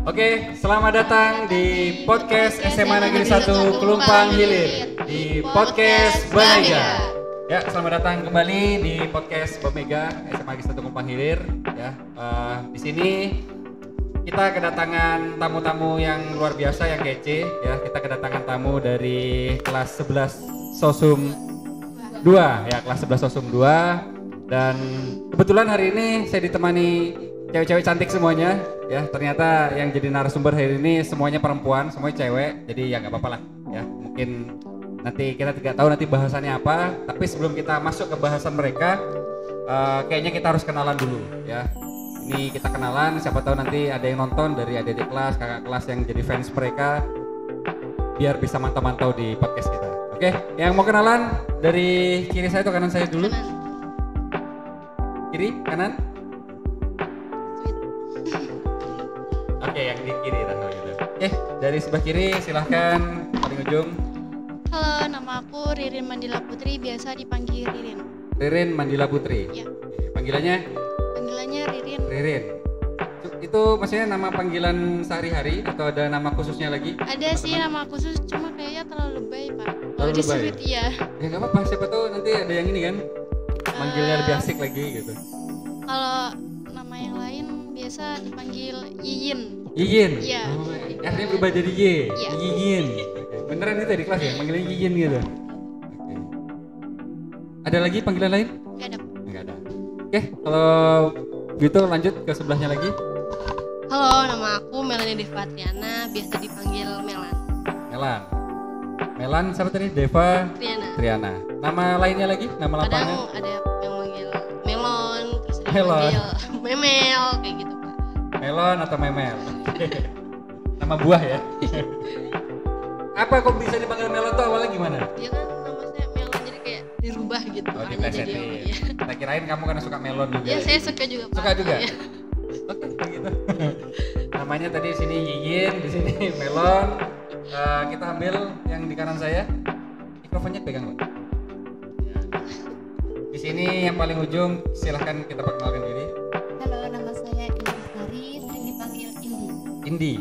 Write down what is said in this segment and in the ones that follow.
Oke, selamat datang di podcast SMA Negeri 1 Klumpang Hilir di podcast Bamega. Ya, selamat datang kembali di podcast Bamega SMA Negeri 1 Klumpang Hilir. Ya, di sini kita kedatangan tamu-tamu yang luar biasa, yang kece. Ya, kita kedatangan tamu dari kelas 11 Sosum 2, ya kelas 11 Sosum 2. Dan kebetulan hari ini saya ditemani cewek-cewek cantik semuanya, ya. Ternyata yang jadi narasumber hari ini semuanya perempuan, semuanya cewek. Jadi ya nggak apa-apa lah, ya. Mungkin nanti kita tidak tahu nanti bahasannya apa. Tapi sebelum kita masuk ke bahasan mereka, kayaknya kita harus kenalan dulu, ya. Ini kita kenalan, siapa tahu nanti ada yang nonton dari adik-adik kelas, kakak kelas yang jadi fans mereka, biar bisa mantau-mantau di podcast kita. Oke, yang mau kenalan dari kiri saya atau kanan saya dulu? Kiri, kanan? Oke, yang di kiri lah kalau gitu. Oke, dari sebelah kiri silahkan paling ujung. Halo, nama aku Ririn Mandila Putri, biasa dipanggil Ririn. Ririn Mandila Putri. Iya. Panggilannya? Panggilannya Ririn. Ririn. Itu maksudnya nama panggilan sehari-hari atau ada nama khususnya lagi? Ada sih nama khusus, cuma kayaknya terlalu lebay Pak. Kalau Terlalu lebay? disebut iya. Ya nggak apa-apa, siapa tahu nanti ada yang ini kan, manggilnya lebih asik lagi gitu. Kalau nama yang lain biasa dipanggil Yiyin. Yiyin? Iya. Oh, artinya berubah jadi Y? Iya. Yiyin. Beneran itu di kelas ya, manggilnya Yiyin gitu? Oke. Ada lagi panggilan lain? Gak ada. Nggak ada. Oke, kalau gitu lanjut ke sebelahnya lagi. Halo, nama aku Melanie Devatriana, biasa dipanggil Melan. Melan. Melan siapa tadi? Deva Triana. Nama lainnya lagi? Nama lapangnya? Kadang ada yang manggil Melon, terus ada yang Melon. manggil Memel, kayak gitu Pak. Melon atau Memel? Nama buah ya? Apa kok bisa dipanggil Melon tuh awalnya gimana? Dia kan nama saya Melon, jadi kayak dirubah gitu. Oh, makanya jadi diplesetin. iya. Kita kirain kamu karena suka melon juga. Iya, saya suka juga Pak. Suka juga? Iya. Oke, begitu. Namanya tadi di sini Yiyin, di sini Melon. Kita ambil yang di kanan saya. Mikrofonnya pegang, Pak. Ya. Di sini yang paling ujung, silahkan kita perkenalkan diri. Halo, nama saya Indi Sari, sering dipanggil Indi. Indi.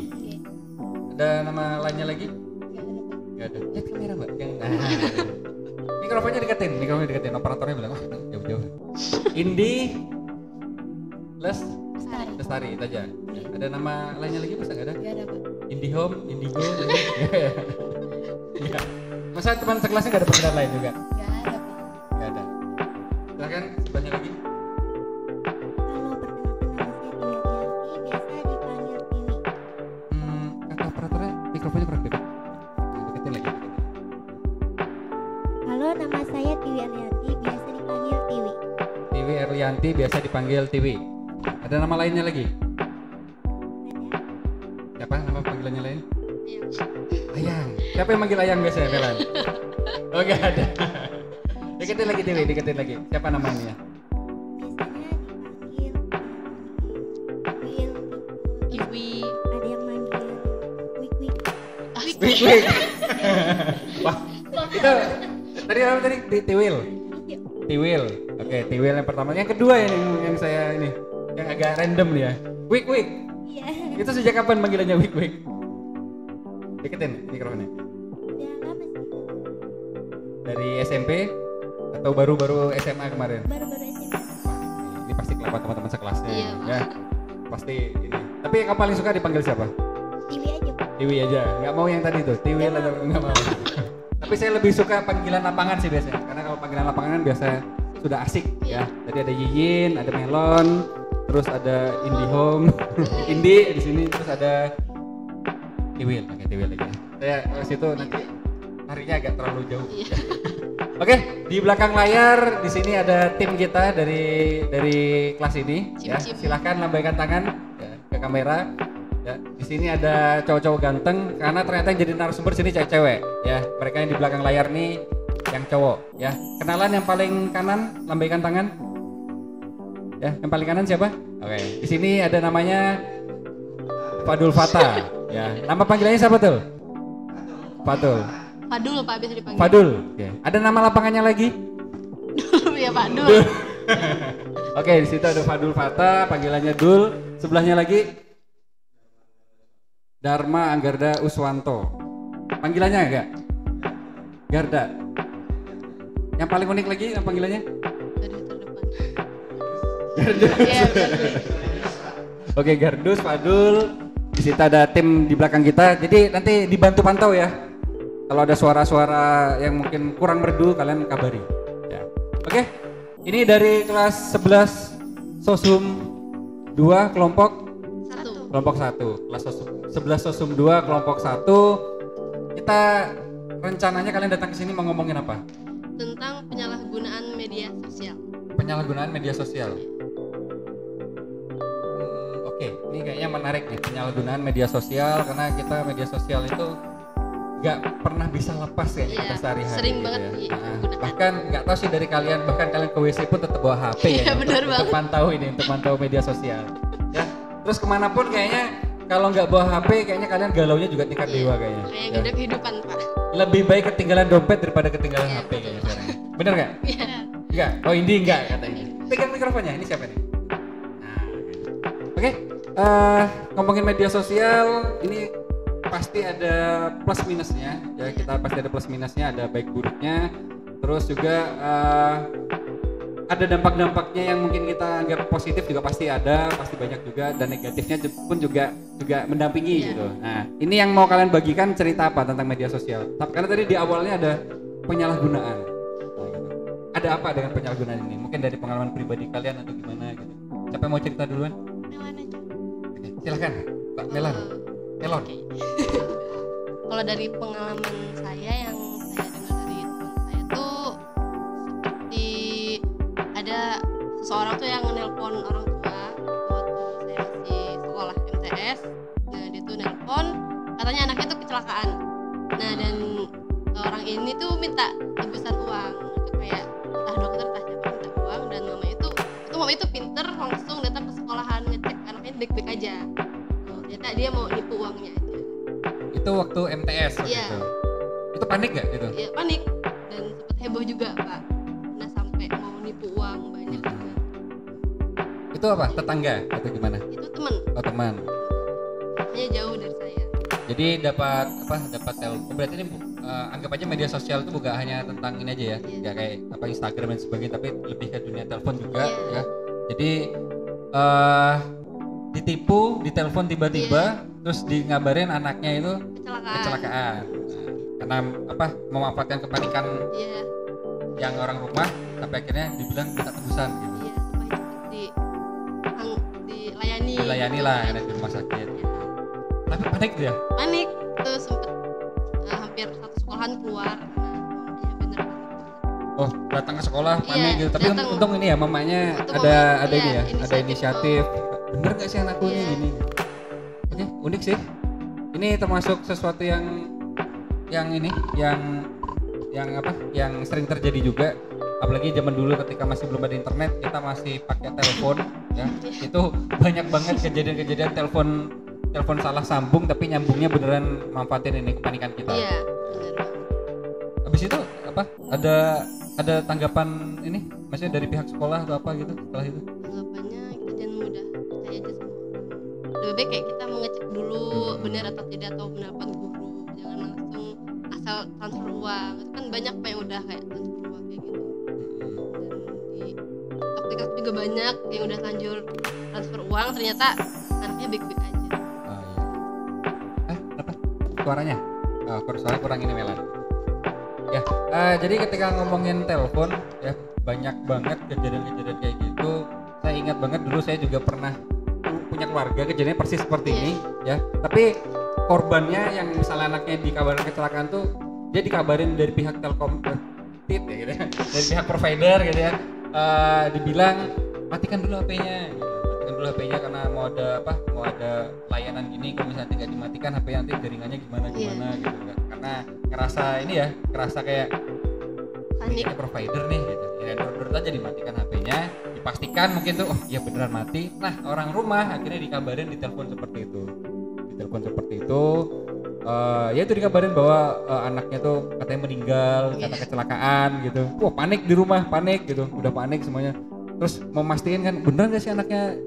Oke, Ada nama lainnya lagi? nggak ada Pak. Gak ada. Lihat kamera, Mbak. Yang mikrofonnya deketin. Operatornya bilang, wah, jauh-jauh. Indi plus Lestari. Lestari itu aja. Ada nama lainnya lagi masa nggak ada? Nggak ada Pak. Indihome, Indigo. Ya. Masa teman sekelasnya nggak ada panggilan lain juga? Nggak ada Pak. Nggak ada. Silakan sebelahnya lagi. Halo, perkenalkan nama saya Tiwi Arianti, biasa dipanggil Tiwi. Kata operatornya mikrofonnya kurang dekat. Nah, deketin lagi. Halo, nama saya Tiwi Arianti, biasa dipanggil Tiwi. Tiwi Erlianti biasa dipanggil Tiwi. Ada nama lainnya lagi? Siapa nama panggilannya lain? Iya. Ayang. Siapa yang manggil Ayang biasanya, Melan? Oh, nggak ada. Deketin lagi Tiwi, deketin lagi. Siapa namanya? Biasanya dipanggil Will, Kiwi. ada yang manggil Wik Wik. Wik. Wah, itu tadi apa tadi? Tiwil. Tiwil. Oke, Tiwil yang pertama. Yang kedua yang saya ini, yang agak random nih ya. Wik. Iya. Itu sejak kapan panggilannya Wik? Deketin mikrofonnya. Udah lama sih. Dari SMP atau baru-baru SMA kemarin? Baru-baru SMA. Ini pasti kelapan teman-teman sekelasnya. Iya, Pak. Ya. Pasti ini. Tapi yang kamu paling suka dipanggil siapa? Tiwi aja Pak. Tiwi aja. Nggak mau yang tadi tuh. Tiwil atau nggak mau? Tapi saya lebih suka panggilan lapangan sih biasanya. Karena kalau panggilan lapangan kan biasa sudah asik ya. Tadi ada Yiyin, ada Melon, terus ada Indihome, Indi di sini, terus ada Tiwil, pakai Tiwil aja. Saya ke situ nanti larinya agak terlalu jauh. Iya. Oke, di belakang layar di sini ada tim kita dari kelas ini. Ya, Cim-cim. silahkan lambaikan tangan ya, ke kamera. Ya, di sini ada cowok-cowok ganteng karena ternyata yang jadi narasumber sini cewek-cewek. Ya, mereka yang di belakang layar nih yang cowok. Ya, kenalan yang paling kanan, lambaikan tangan. Ya, yang paling kanan siapa? Oke, di sini ada namanya Fadul Fata. Ya, nama panggilannya siapa tuh? Fadul. Padul Pak, biasa dipanggil. Fadul. Oke. Ada nama lapangannya lagi? Ya Pak Dul. Oke, di situ ada Fadul Fata, panggilannya Dul. Sebelahnya lagi Dharma Anggarda Uswanto. Panggilannya enggak? Garda. Yang paling unik lagi yang panggilannya? Dari terdepan. Gardus. Iya, benar. Oke, Gardus, Fadul. Di situ ada tim di belakang kita. Jadi nanti dibantu pantau ya. Kalau ada suara-suara yang mungkin kurang merdu, kalian kabari. Ya. Oke. Ini dari kelas 11 Sosum 2 kelompok 1. Kelas 11 Sosum 2 kelompok 1. Kita rencananya kalian datang ke sini mau ngomongin apa? Tentang penyalahgunaan media sosial. Penyalahgunaan media sosial. Oke, ini kayaknya menarik nih penyalahgunaan media sosial karena kita media sosial itu nggak pernah bisa lepas ya kita sehari-hari. Sering gitu banget ya. digunakan. Bahkan nggak tahu sih dari kalian, bahkan kalian ke WC pun tetap bawa HP Iya, ya benar untuk banget. pantau ini, untuk pantau media sosial. Ya, terus kemanapun kayaknya kalau nggak bawa HP kayaknya kalian galaunya juga tingkat dewa kayaknya. Kayak Ya. gede kehidupan, Pak. Lebih baik ketinggalan dompet daripada ketinggalan Iya, HP betul. kayaknya sekarang. Bener nggak? Iya. Enggak. Oh, Indi enggak katanya. Pegang mikrofonnya. Ini siapa nih? Nah, oke. Ngomongin media sosial, ini pasti ada plus minusnya. Ya, kita pasti ada plus minusnya, ada baik buruknya. Terus juga ada dampak-dampaknya yang mungkin kita anggap positif juga pasti ada, pasti banyak juga, dan negatifnya pun juga mendampingi gitu. Nah, ini yang mau kalian bagikan cerita apa tentang media sosial? Karena tadi di awalnya ada penyalahgunaan. Ada apa dengan penyalahgunaan ini? Mungkin dari pengalaman pribadi kalian atau gimana gitu. Siapa yang mau cerita duluan? Oke, silakan, Mbak Melan. Melon. Oke. Kalau dari pengalaman saya yang saya dengar dari teman saya tuh seperti ada seseorang tuh yang nelpon orang tua waktu saya masih sekolah MTS. Nah, dia tuh nelpon katanya anaknya tuh kecelakaan. Nah, dan orang ini tuh minta tebusan uang. Itu kayak entah dokter entah siapa minta uang, dan mama itu pinter langsung datang ke sekolahan ngecek anaknya baik-baik aja. Ternyata dia mau nipu uangnya aja. Itu waktu MTS waktu Iya. itu. Itu panik gak gitu? Ya panik dan sempat heboh juga, Pak. Nah, sampai mau nipu uang banyak juga. Itu apa? Tetangga atau gimana? Itu teman, Oh, teman. hanya jauh dari saya. Jadi dapat telepon. Berarti ini anggap aja media sosial itu bukan hanya tentang ini aja ya. Iya. Nggak kayak apa Instagram dan sebagainya, tapi lebih ke dunia telepon juga Iya. ya. Jadi ditipu, ditelepon tiba-tiba, terus ngabarin anaknya itu kecelakaan. Karena apa? Memanfaatkan kepanikan Iya, yang orang rumah, sampai akhirnya dibilang minta tebusan gitu. iya, supaya cepat dilayani. Dilayani lah karena di rumah sakit. Tapi panik dia. Panik, terus sempat hampir satu sekolahan keluar. Nah, bener. Oh, datang ke sekolah panik Iya, gitu. Tapi datang. untung ini ya mamanya Untung ada mamanya, ini ya, iya, ada inisiatif. Bener nggak sih anakku ini Iya. gini? Oke, unik sih. Ini termasuk sesuatu yang ini, yang apa? Yang sering terjadi juga. Apalagi zaman dulu ketika masih belum ada internet, kita masih pakai telepon, ya. Itu banyak banget kejadian-kejadian telepon salah sambung, tapi nyambungnya beneran manfaatin ini kepanikan kita. Iya, bener. Habis itu apa? Ada tanggapan ini? Maksudnya dari pihak sekolah atau apa gitu setelah itu? Tanggapannya kita jangan mudah percaya aja sama orang. Lebih baik kayak kita mengecek dulu benar atau tidak, atau menelpon guru. Jangan langsung asal transfer uang. Itu kan banyak Pak yang udah kayak transfer uang kayak gitu. Dan di TikTok juga banyak yang udah lanjur transfer uang, ternyata anaknya baik-baik aja. Oh, iya. Apa? Suaranya? Suaranya kurang ini Melan. Ya, jadi ketika ngomongin telepon ya banyak banget kejadian-kejadian kayak gitu. Saya ingat banget dulu saya juga pernah punya keluarga kejadian persis seperti ini ya. Tapi korbannya yang misalnya anaknya dikabarin kecelakaan tuh dia dikabarin dari pihak Telkom ya gitu ya. Dari pihak provider gitu ya. Dibilang matikan dulu HP-nya. Matikan dulu HP-nya karena mau ada layanan gini, kalau misalnya tidak dimatikan HP nanti jaringannya gimana gitu kan. Karena ngerasa kayak Panik. ini provider nih gitu. Ya menurut aja dimatikan HP-nya, dipastikan mungkin tuh oh iya beneran mati. Nah, orang rumah akhirnya dikabarin ditelepon seperti itu. Ya itu dikabarin bahwa anaknya tuh katanya meninggal karena kecelakaan gitu. Wah, panik di rumah, panik gitu. Udah panik semuanya. terus mau mastiin kan beneran gak sih anaknya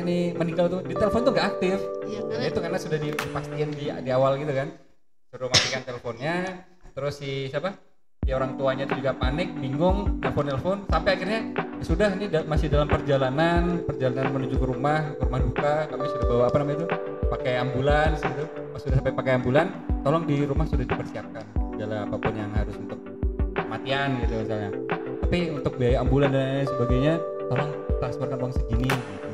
nih meninggal tuh, di telepon tuh nggak aktif. Iya, Ya itu karena sudah dipastiin di awal gitu kan, suruh matikan teleponnya. Terus si orang tuanya itu juga panik, bingung, nelpon sampai akhirnya ya sudah, ini masih dalam perjalanan menuju ke rumah duka. Kami sudah bawa pakai ambulans gitu. Pas sudah sampai pakai ambulans, tolong di rumah sudah dipersiapkan segala apapun yang harus untuk kematian gitu misalnya. Tapi untuk biaya ambulan dan lain sebagainya tolong transferkan uang segini gitu.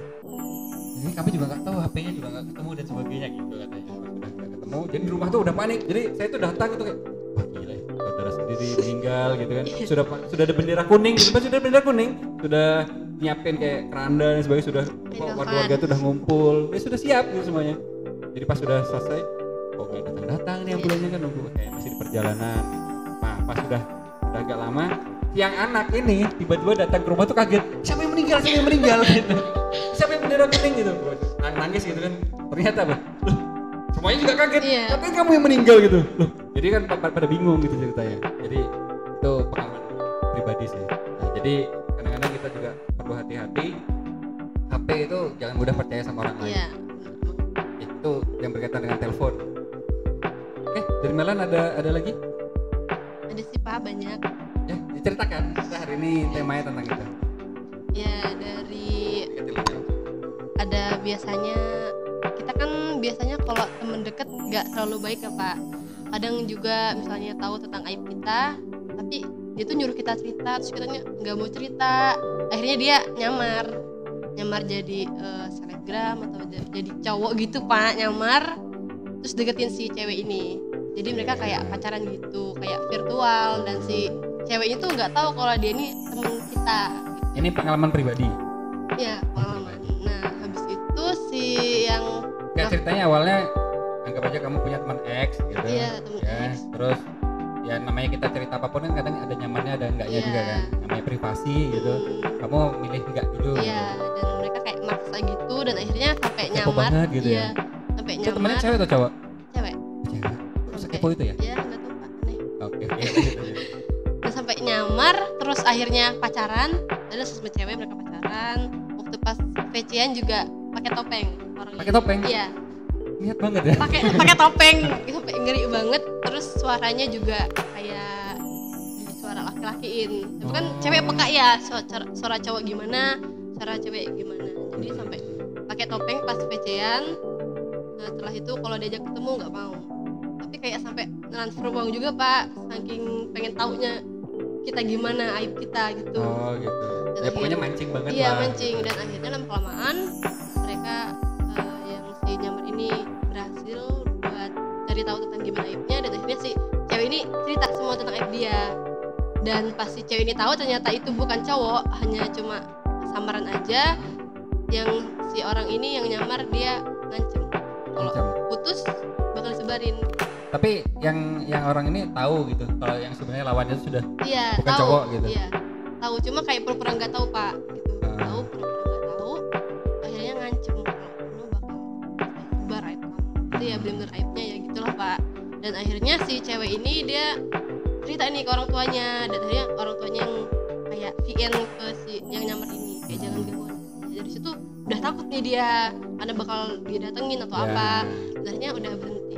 Ini kami juga nggak tahu, HP-nya juga nggak ketemu dan sebagainya gitu katanya. Pas sudah nggak ketemu, jadi di rumah tuh udah panik. Jadi saya tuh datang gitu kayak, wah gila, saudara sendiri meninggal gitu kan. Sudah ada bendera kuning gitu, pas sudah ada bendera kuning, sudah nyiapin kayak keranda dan sebagainya, sudah warga-warga tuh udah ngumpul, ya sudah siap gitu semuanya. Jadi pas sudah selesai, kok nggak datang nih ambulannya kan, nunggu kayak masih di perjalanan. Nah pas sudah agak lama, yang anak ini tiba-tiba datang ke rumah tuh kaget, siapa yang meninggal gitu, siapa yang bendera kuning gitu, nangis gitu kan. Ternyata loh, semuanya juga kaget, katanya kamu yang meninggal gitu loh. Jadi kan pada bingung gitu ceritanya. Jadi itu pengalaman pribadi sih. Nah, jadi kadang-kadang kita juga perlu hati-hati. HP itu jangan mudah percaya sama orang lain. Itu yang berkaitan dengan telepon. Dari Melan ada lagi? Ada sih Pak, banyak. Ya, diceritakan. Kita hari ini temanya tentang itu. Ya, dari ada kita kan biasanya kalau temen deket nggak terlalu baik ya Pak. Kadang juga misalnya tahu tentang aib kita, tapi dia tuh nyuruh kita cerita, terus kita nggak mau cerita. Akhirnya dia nyamar jadi selebgram atau jadi cowok gitu Pak, nyamar terus deketin si cewek ini. Jadi mereka kayak pacaran gitu, kayak virtual, dan si ceweknya tuh nggak tahu kalau dia ini temen kita. Ini pengalaman pribadi. Iya, pengalaman. Nah, habis itu si yang ceritanya awalnya anggap aja kamu punya teman X gitu. Iya, teman X. Terus ya namanya kita cerita apapun kan kadang ada nyamannya ada enggaknya juga kan. Namanya privasi gitu. Kamu milih enggak dulu. Iya, gitu. Dan mereka kayak maksa gitu, dan akhirnya sampai kepo nyamar gitu ya. Sampai nyamar. Temennya cewek atau cowok? Cewek. Terus kepo itu ya? Iya, enggak tahu Pak. Aneh. Oke. Terus sampai nyamar, terus akhirnya pacaran. Ada sama cewek mereka pacaran. Waktu pas VC-an juga pakai topeng. Pakai topeng? Iya. Niat banget ya. Pakai topeng, sampai ngeri banget. Terus suaranya juga kayak suara laki-lakiin. Itu kan cewek peka ya, suara cowok gimana, suara cewek gimana. Jadi sampai pakai topeng pas VC-an. Nah, setelah itu kalau diajak ketemu nggak mau. Tapi kayak sampai transfer uang juga Pak, saking pengen taunya kita gimana, aib kita gitu. Oh gitu. Dan ya pokoknya mancing banget lah. Iya, mancing, dan akhirnya lama kelamaan mereka yang si nyamar ini berhasil buat cari tahu tentang gimana aibnya, dan akhirnya si cewek ini cerita semua tentang aib dia. Dan pas si cewek ini tahu ternyata itu bukan cowok, hanya cuma samaran aja. Yang si orang ini yang nyamar dia ngancem kalau putus bakal disebarin. Tapi yang orang ini tahu gitu kalau yang sebenarnya lawannya itu sudah bukan tahu, cowok gitu. Iya, tahu, cuma kayak pura-pura nggak tahu Pak gitu. Tahu, pura-pura nggak tahu, akhirnya ngancem kalau lu bakal sebar aib kamu. Itu ya benar-benar aibnya ya gitulah Pak. Dan akhirnya si cewek ini dia cerita nih ke orang tuanya, dan akhirnya orang tuanya yang kayak VN ke si yang nyamar ini, kayak jangan gangguan. Dari situ udah takut nih dia, karena bakal didatengin atau apa. Dan akhirnya udah berhenti.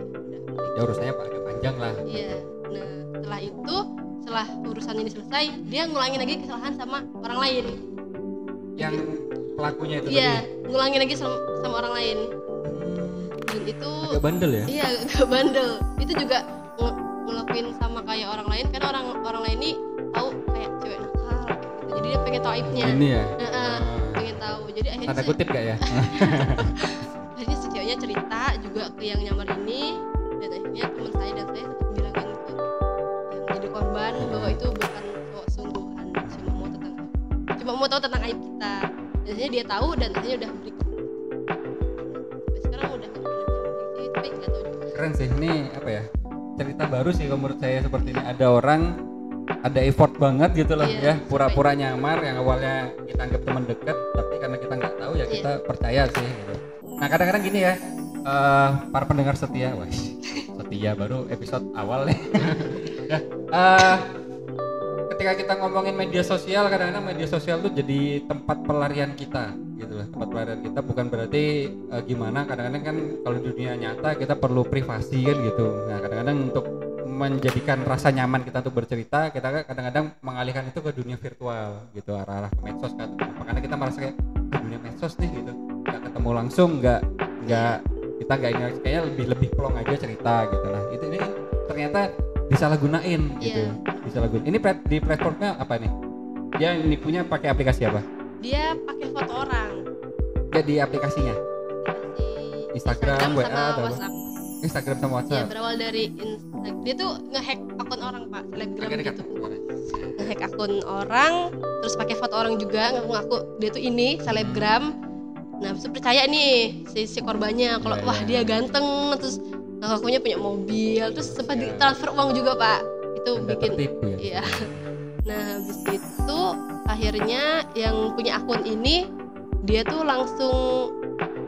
Ya urusannya agak panjang lah. Iya. Nah, setelah itu, setelah urusan ini selesai, dia ngulangin lagi kesalahan sama orang lain. Yang pelakunya itu Iya, ngulangin lagi sama orang lain. Dan itu agak bandel ya? Iya, agak bandel. Itu juga ngelakuin sama kayak orang lain, karena orang lain ini tahu kayak cewek nakal gitu. Jadi dia pengen tahu aibnya. Ini ya? Pengen tahu. Jadi akhirnya tanda kutip gak ya? akhirnya si ceweknya cerita juga ke yang nyamar ini, dan akhirnya teman saya dan saya sempat bilangin ke yang jadi korban bahwa itu bukan cowok sungguhan, cuma mau tahu tentang aib kita. Dan akhirnya dia tahu, dan akhirnya udah berikut. Sampai sekarang udah nggak pernah nyamar sih, tapi nggak tahu juga. Keren sih, ini apa ya, cerita baru sih kalau menurut saya seperti ini. Ada orang ada effort banget gitu loh ya, pura-pura nyamar yang awalnya kita anggap teman dekat, tapi karena kita nggak tahu ya kita percaya sih gitu. Nah kadang-kadang gini ya, para pendengar setia, setia baru episode awal nih. ketika kita ngomongin media sosial, kadang-kadang media sosial tuh jadi tempat pelarian kita gitu lah. Tempat pelarian kita bukan berarti gimana, kadang-kadang kan kalau di dunia nyata kita perlu privasi kan gitu. Nah kadang-kadang untuk menjadikan rasa nyaman kita untuk bercerita, kita kadang-kadang mengalihkan itu ke dunia virtual gitu, arah-arah ke medsos kan. Karena kita merasa kayak dunia medsos nih gitu, nggak ketemu langsung, nggak kita nggak ini, kayaknya lebih plong aja cerita gitu. Nah ini ternyata disalahgunain gitu. Disalahgunain. Ini di platformnya apa nih? Dia ini punya pakai aplikasi apa? Dia pakai foto orang. Dia di aplikasinya? Instagram, WA sama atau WhatsApp. Instagram sama Ya WhatsApp. berawal dari Instagram. Dia tuh ngehack akun orang Pak, selebgram gitu. Ngehack akun orang, terus pakai foto orang juga, ngaku-ngaku dia tuh ini selebgram. Nah, bisa percaya nih si korbannya kalau wah dia ganteng, terus ngakunya punya mobil, terus sempat transfer uang juga Pak. Itu bikin iya. Nah, habis itu akhirnya yang punya akun ini dia tuh langsung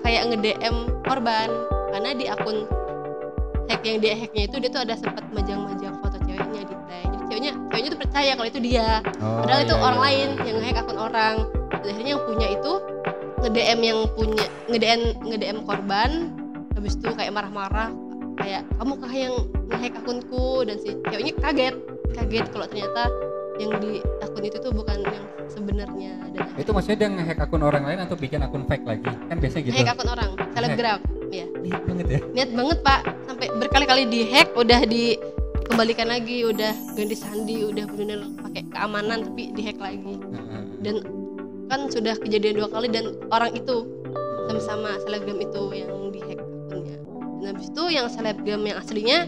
kayak nge-DM korban, karena di akun yang dia hacknya itu dia tuh ada sempat majang-majang foto ceweknya di tag. Jadi ceweknya tuh percaya kalau itu dia. Padahal itu orang lain yang nge-hack akun orang. Dan akhirnya yang punya itu nge-DM yang punya nge-DM korban, habis itu kayak marah-marah kayak kamu kah yang nge-hack akunku, dan si ceweknya kaget kalau ternyata yang di akun itu tuh bukan yang sebenarnya. Dan itu maksudnya dia nge-hack akun orang lain atau bikin akun fake lagi? Kan biasanya gitu. Hack akun orang, selebgram. Ya. Niat banget ya? Niat banget Pak, sampai berkali-kali di-hack, udah dikembalikan lagi, udah ganti sandi, udah benar pakai keamanan tapi di-hack lagi. Dan kan sudah kejadian 2 kali dan orang itu sama-sama selebgram itu yang di-hack akunnya. Dan habis itu yang selebgram yang aslinya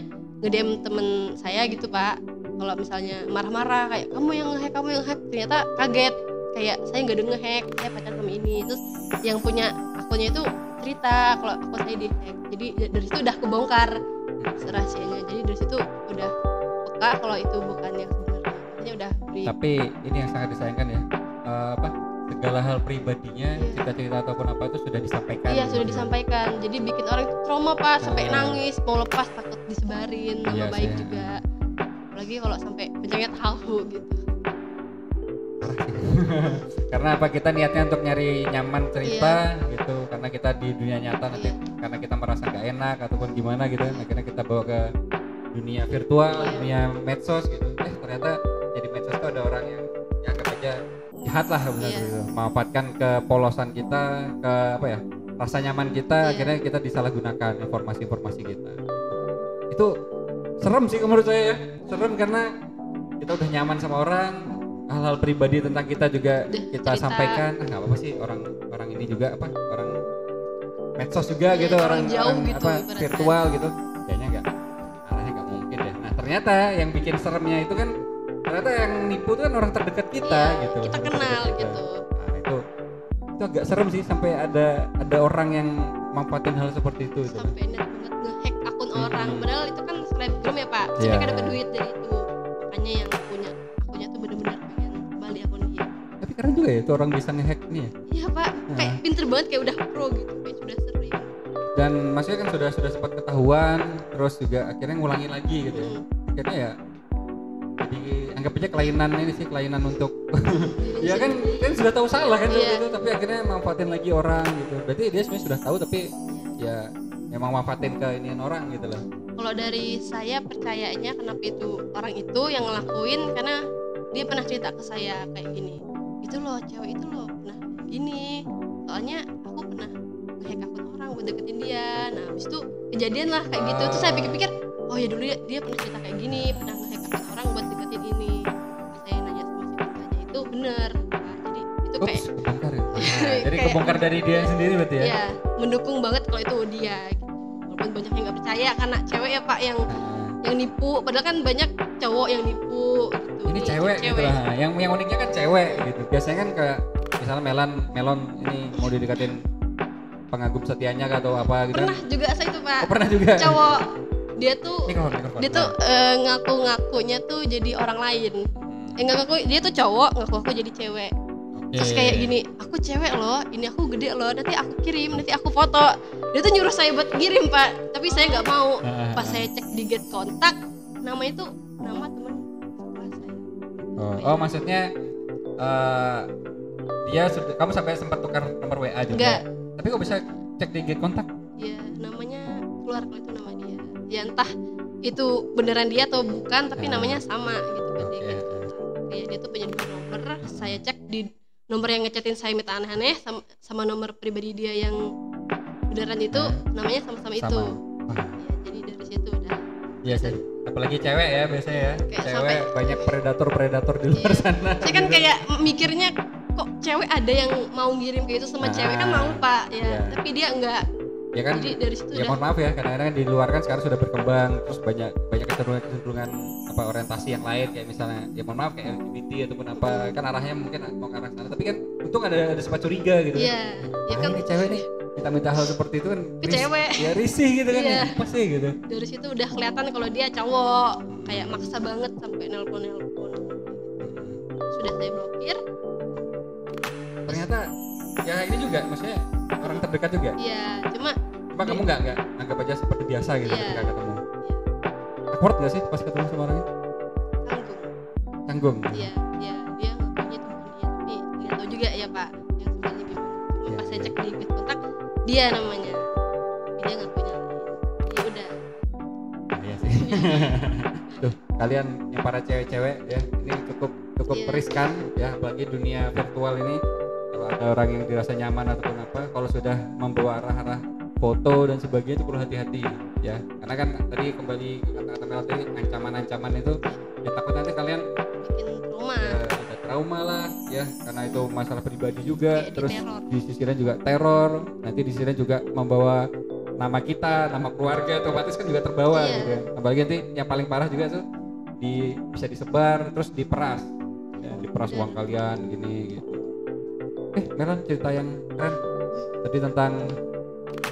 nge-DM temen saya gitu Pak, kalau misalnya marah-marah kayak kamu yang nge-hack, ternyata kaget kayak saya nggak ada nge-hack, saya pacaran sama ini. Terus yang punya akunnya itu cerita kalau akun saya di-hack. Jadi dari situ udah kebongkar rahasianya. Jadi dari situ udah peka kalau itu bukan yang sebenarnya. Artinya udah Tapi ini yang sangat disayangkan ya, segala hal pribadinya, cerita-cerita ataupun apa itu sudah disampaikan. Iya, sudah disampaikan. Jadi bikin orang itu trauma Pak, sampai nangis, mau lepas takut disebarin, nama baik juga. Apalagi kalau sampai pencengnya tahu gitu. Karena apa, kita niatnya untuk nyari nyaman cerita gitu, karena kita di dunia nyata nanti karena kita merasa nggak enak ataupun gimana gitu, akhirnya kita bawa ke dunia virtual, dunia medsos gitu. Ternyata jadi medsos itu ada orang yang ya anggap aja jahat lah benar gitu, memanfaatkan kepolosan kita, ke apa ya, rasa nyaman kita, akhirnya kita disalahgunakan informasi-informasi kita. Itu serem sih menurut saya ya, serem karena kita udah nyaman sama orang, hal-hal pribadi tentang kita juga kita cerita, sampaikan. Nggak apa-apa sih, orang ini juga apa, orang medsos juga gitu, orang jauh gitu, apa virtual gitu, kayaknya arahnya nggak mungkin deh. Nah ternyata yang bikin seremnya itu kan ternyata yang nipu itu kan orang terdekat kita gitu, kita kenal gitu. Nah itu agak serem sih, sampai ada orang yang manfaatin hal seperti itu. Sampai net banget nge-hack akun orang, padahal itu kan selebgram ya Pak, mereka dapat duit dari itu. Makanya yang punya akunnya tuh bener-bener pengen kembali akun dia. Tapi keren juga ya itu orang bisa nge-hack nih ya. Iya Pak, kayak pinter banget, kayak udah pro gitu, kayak sudah sering. Dan maksudnya kan sudah sempat ketahuan, terus juga akhirnya ngulangin lagi gitu ya. Akhirnya ya jadi anggap aja kelainan untuk ya kan sudah tahu salah kan itu, tapi akhirnya manfaatin lagi orang gitu. Berarti dia sebenarnya sudah tahu tapi ya memang manfaatin ke inian orang gitu loh. Kalau dari saya percayanya kenapa itu orang itu yang ngelakuin, karena dia pernah cerita ke saya kayak gini, itu loh cewek itu loh pernah gini, soalnya aku pernah nge-hack akun orang buat deketin dia. Nah habis itu kejadian lah kayak gitu. Terus saya pikir-pikir, oh ya dulu dia pernah cerita kayak gini, pernah nge-hack akun orang buat deketin ini. Pas saya nanya sama si kakaknya itu bener. Nah, jadi itu kayak kebongkar ya? Jadi kebongkar dari dia sendiri berarti ya? Iya, mendukung banget kalau itu dia gitu. Walaupun banyak yang nggak percaya karena cewek ya Pak yang nipu, padahal kan banyak cowok yang nipu gitu. Ini cewek gitu lah. Yang uniknya kan cewek gitu. Biasanya kan kayak misalnya Melon ini mau didekatin pengagum setianya atau apa gitu. Pernah juga saya itu Pak. Pernah juga. Cowok dia tuh mikrofon. ngaku-ngakunya tuh jadi orang lain. Dia tuh cowok ngaku-ngaku jadi cewek. Terus kayak gini, aku cewek loh, ini aku gede loh, nanti aku kirim, nanti aku foto. Dia tuh nyuruh saya buat kirim Pak, tapi saya nggak mau. Pas saya cek di get kontak, nama itu nama teman sekolah saya. Oh maksudnya dia kamu sampai sempat tukar nomor WA juga? Enggak. Tapi kok bisa cek di get kontak? Ya namanya keluar kalau itu nama dia. Ya entah itu beneran dia atau bukan, tapi namanya sama gitu kan dia gitu. Kayak dia tuh punya 2 nomor, saya cek di nomor yang ngechatin saya minta aneh-aneh sama nomor pribadi dia yang beneran itu namanya sama-sama itu. Ya, jadi dari situ udah. Iya sih. Apalagi cewek ya biasanya ya. Kayak Cewek banyak predator di luar sana. Saya kan kayak mikirnya kok cewek ada yang mau ngirim kayak itu sama cewek kan mau Pak ya. Iya. Tapi dia enggak. Ya kan, Jadi dari situ ya mohon maaf ya, kadang-kadang di luar kan sekarang sudah berkembang, terus banyak kecenderungan apa orientasi yang lain kayak misalnya ya mohon maaf kayak LGBT ataupun apa kan arahnya mungkin mau ke arah sana, tapi kan untung ada sempat curiga gitu Iya. kan. Ya kan Ini cewek nih minta hal seperti itu kan ke cewek. ya risih gitu kan. Iya. Apa sih gitu. Dari situ udah kelihatan kalau dia cowok, kayak maksa banget sampai nelpon. Sudah saya blokir. Ternyata ya ini juga maksudnya orang terdekat juga. Iya, cuma Kamu nggak anggap aja seperti biasa gitu Iya. ketika ketemu. Awkward nggak sih pas ketemu sama orangnya? Canggung. Iya, dia ngakunya teman dia, tapi nggak tahu juga ya Pak yang sebenarnya gimana. Cuma Iya, pas saya iya. cek di get kontak dia namanya, tapi dia ngakunya lain. Ya udah. Iya sih. Tuh, kalian yang para cewek-cewek ya, ini cukup Iya. riskan ya, apalagi dunia virtual ini. Kalau ada orang yang dirasa nyaman ataupun apa, kalau sudah membawa arah-arah foto dan sebagainya itu perlu hati-hati ya. Karena kan tadi kembali ke kata-kata Mel tadi, ancaman-ancaman itu ya takut nanti kalian Bikin trauma. ya, ada trauma lah ya, karena itu masalah pribadi juga. Kayak Terus diteror. di sisi lain juga teror, nanti di sisi lain juga membawa nama kita, nama keluarga otomatis kan juga terbawa Iya. gitu ya. Apalagi nanti yang paling parah juga tuh bisa disebar terus diperas ya, diperas Iya. uang kalian gini gitu. Melan cerita yang keren tadi tentang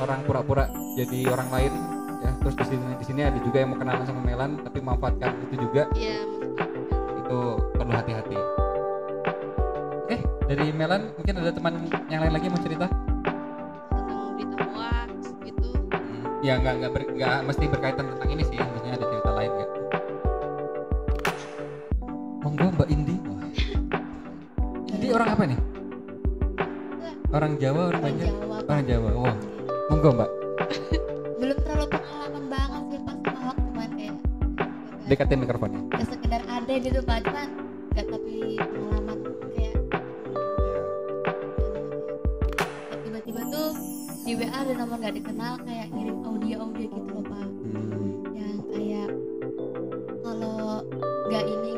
orang pura-pura jadi orang lain ya, terus di sini ada juga yang mau kenalan sama Melan tapi memanfaatkan itu juga. Iya, Itu perlu hati-hati. Dari Melan mungkin ada teman yang lain lagi mau cerita? tentang berita hoax gitu. Ya nggak mesti berkaitan tentang ini sih, maksudnya ada cerita lain nggak? Monggo Mbak Indi. Indi orang apa nih? Orang Jawa, orang Banjar? Jawa, Pak. Orang Jawa. Wah, monggo Mbak. Belum terlalu pengalaman banget sih pas sama hoax, cuman kayak Dekatin mikrofonnya. ya sekedar ada gitu Pak, cuman nggak tapi pengalaman kayak tiba-tiba tuh di WA ada nomor nggak dikenal kayak ngirim audio gitu loh Pak, yang kayak kalau nggak ini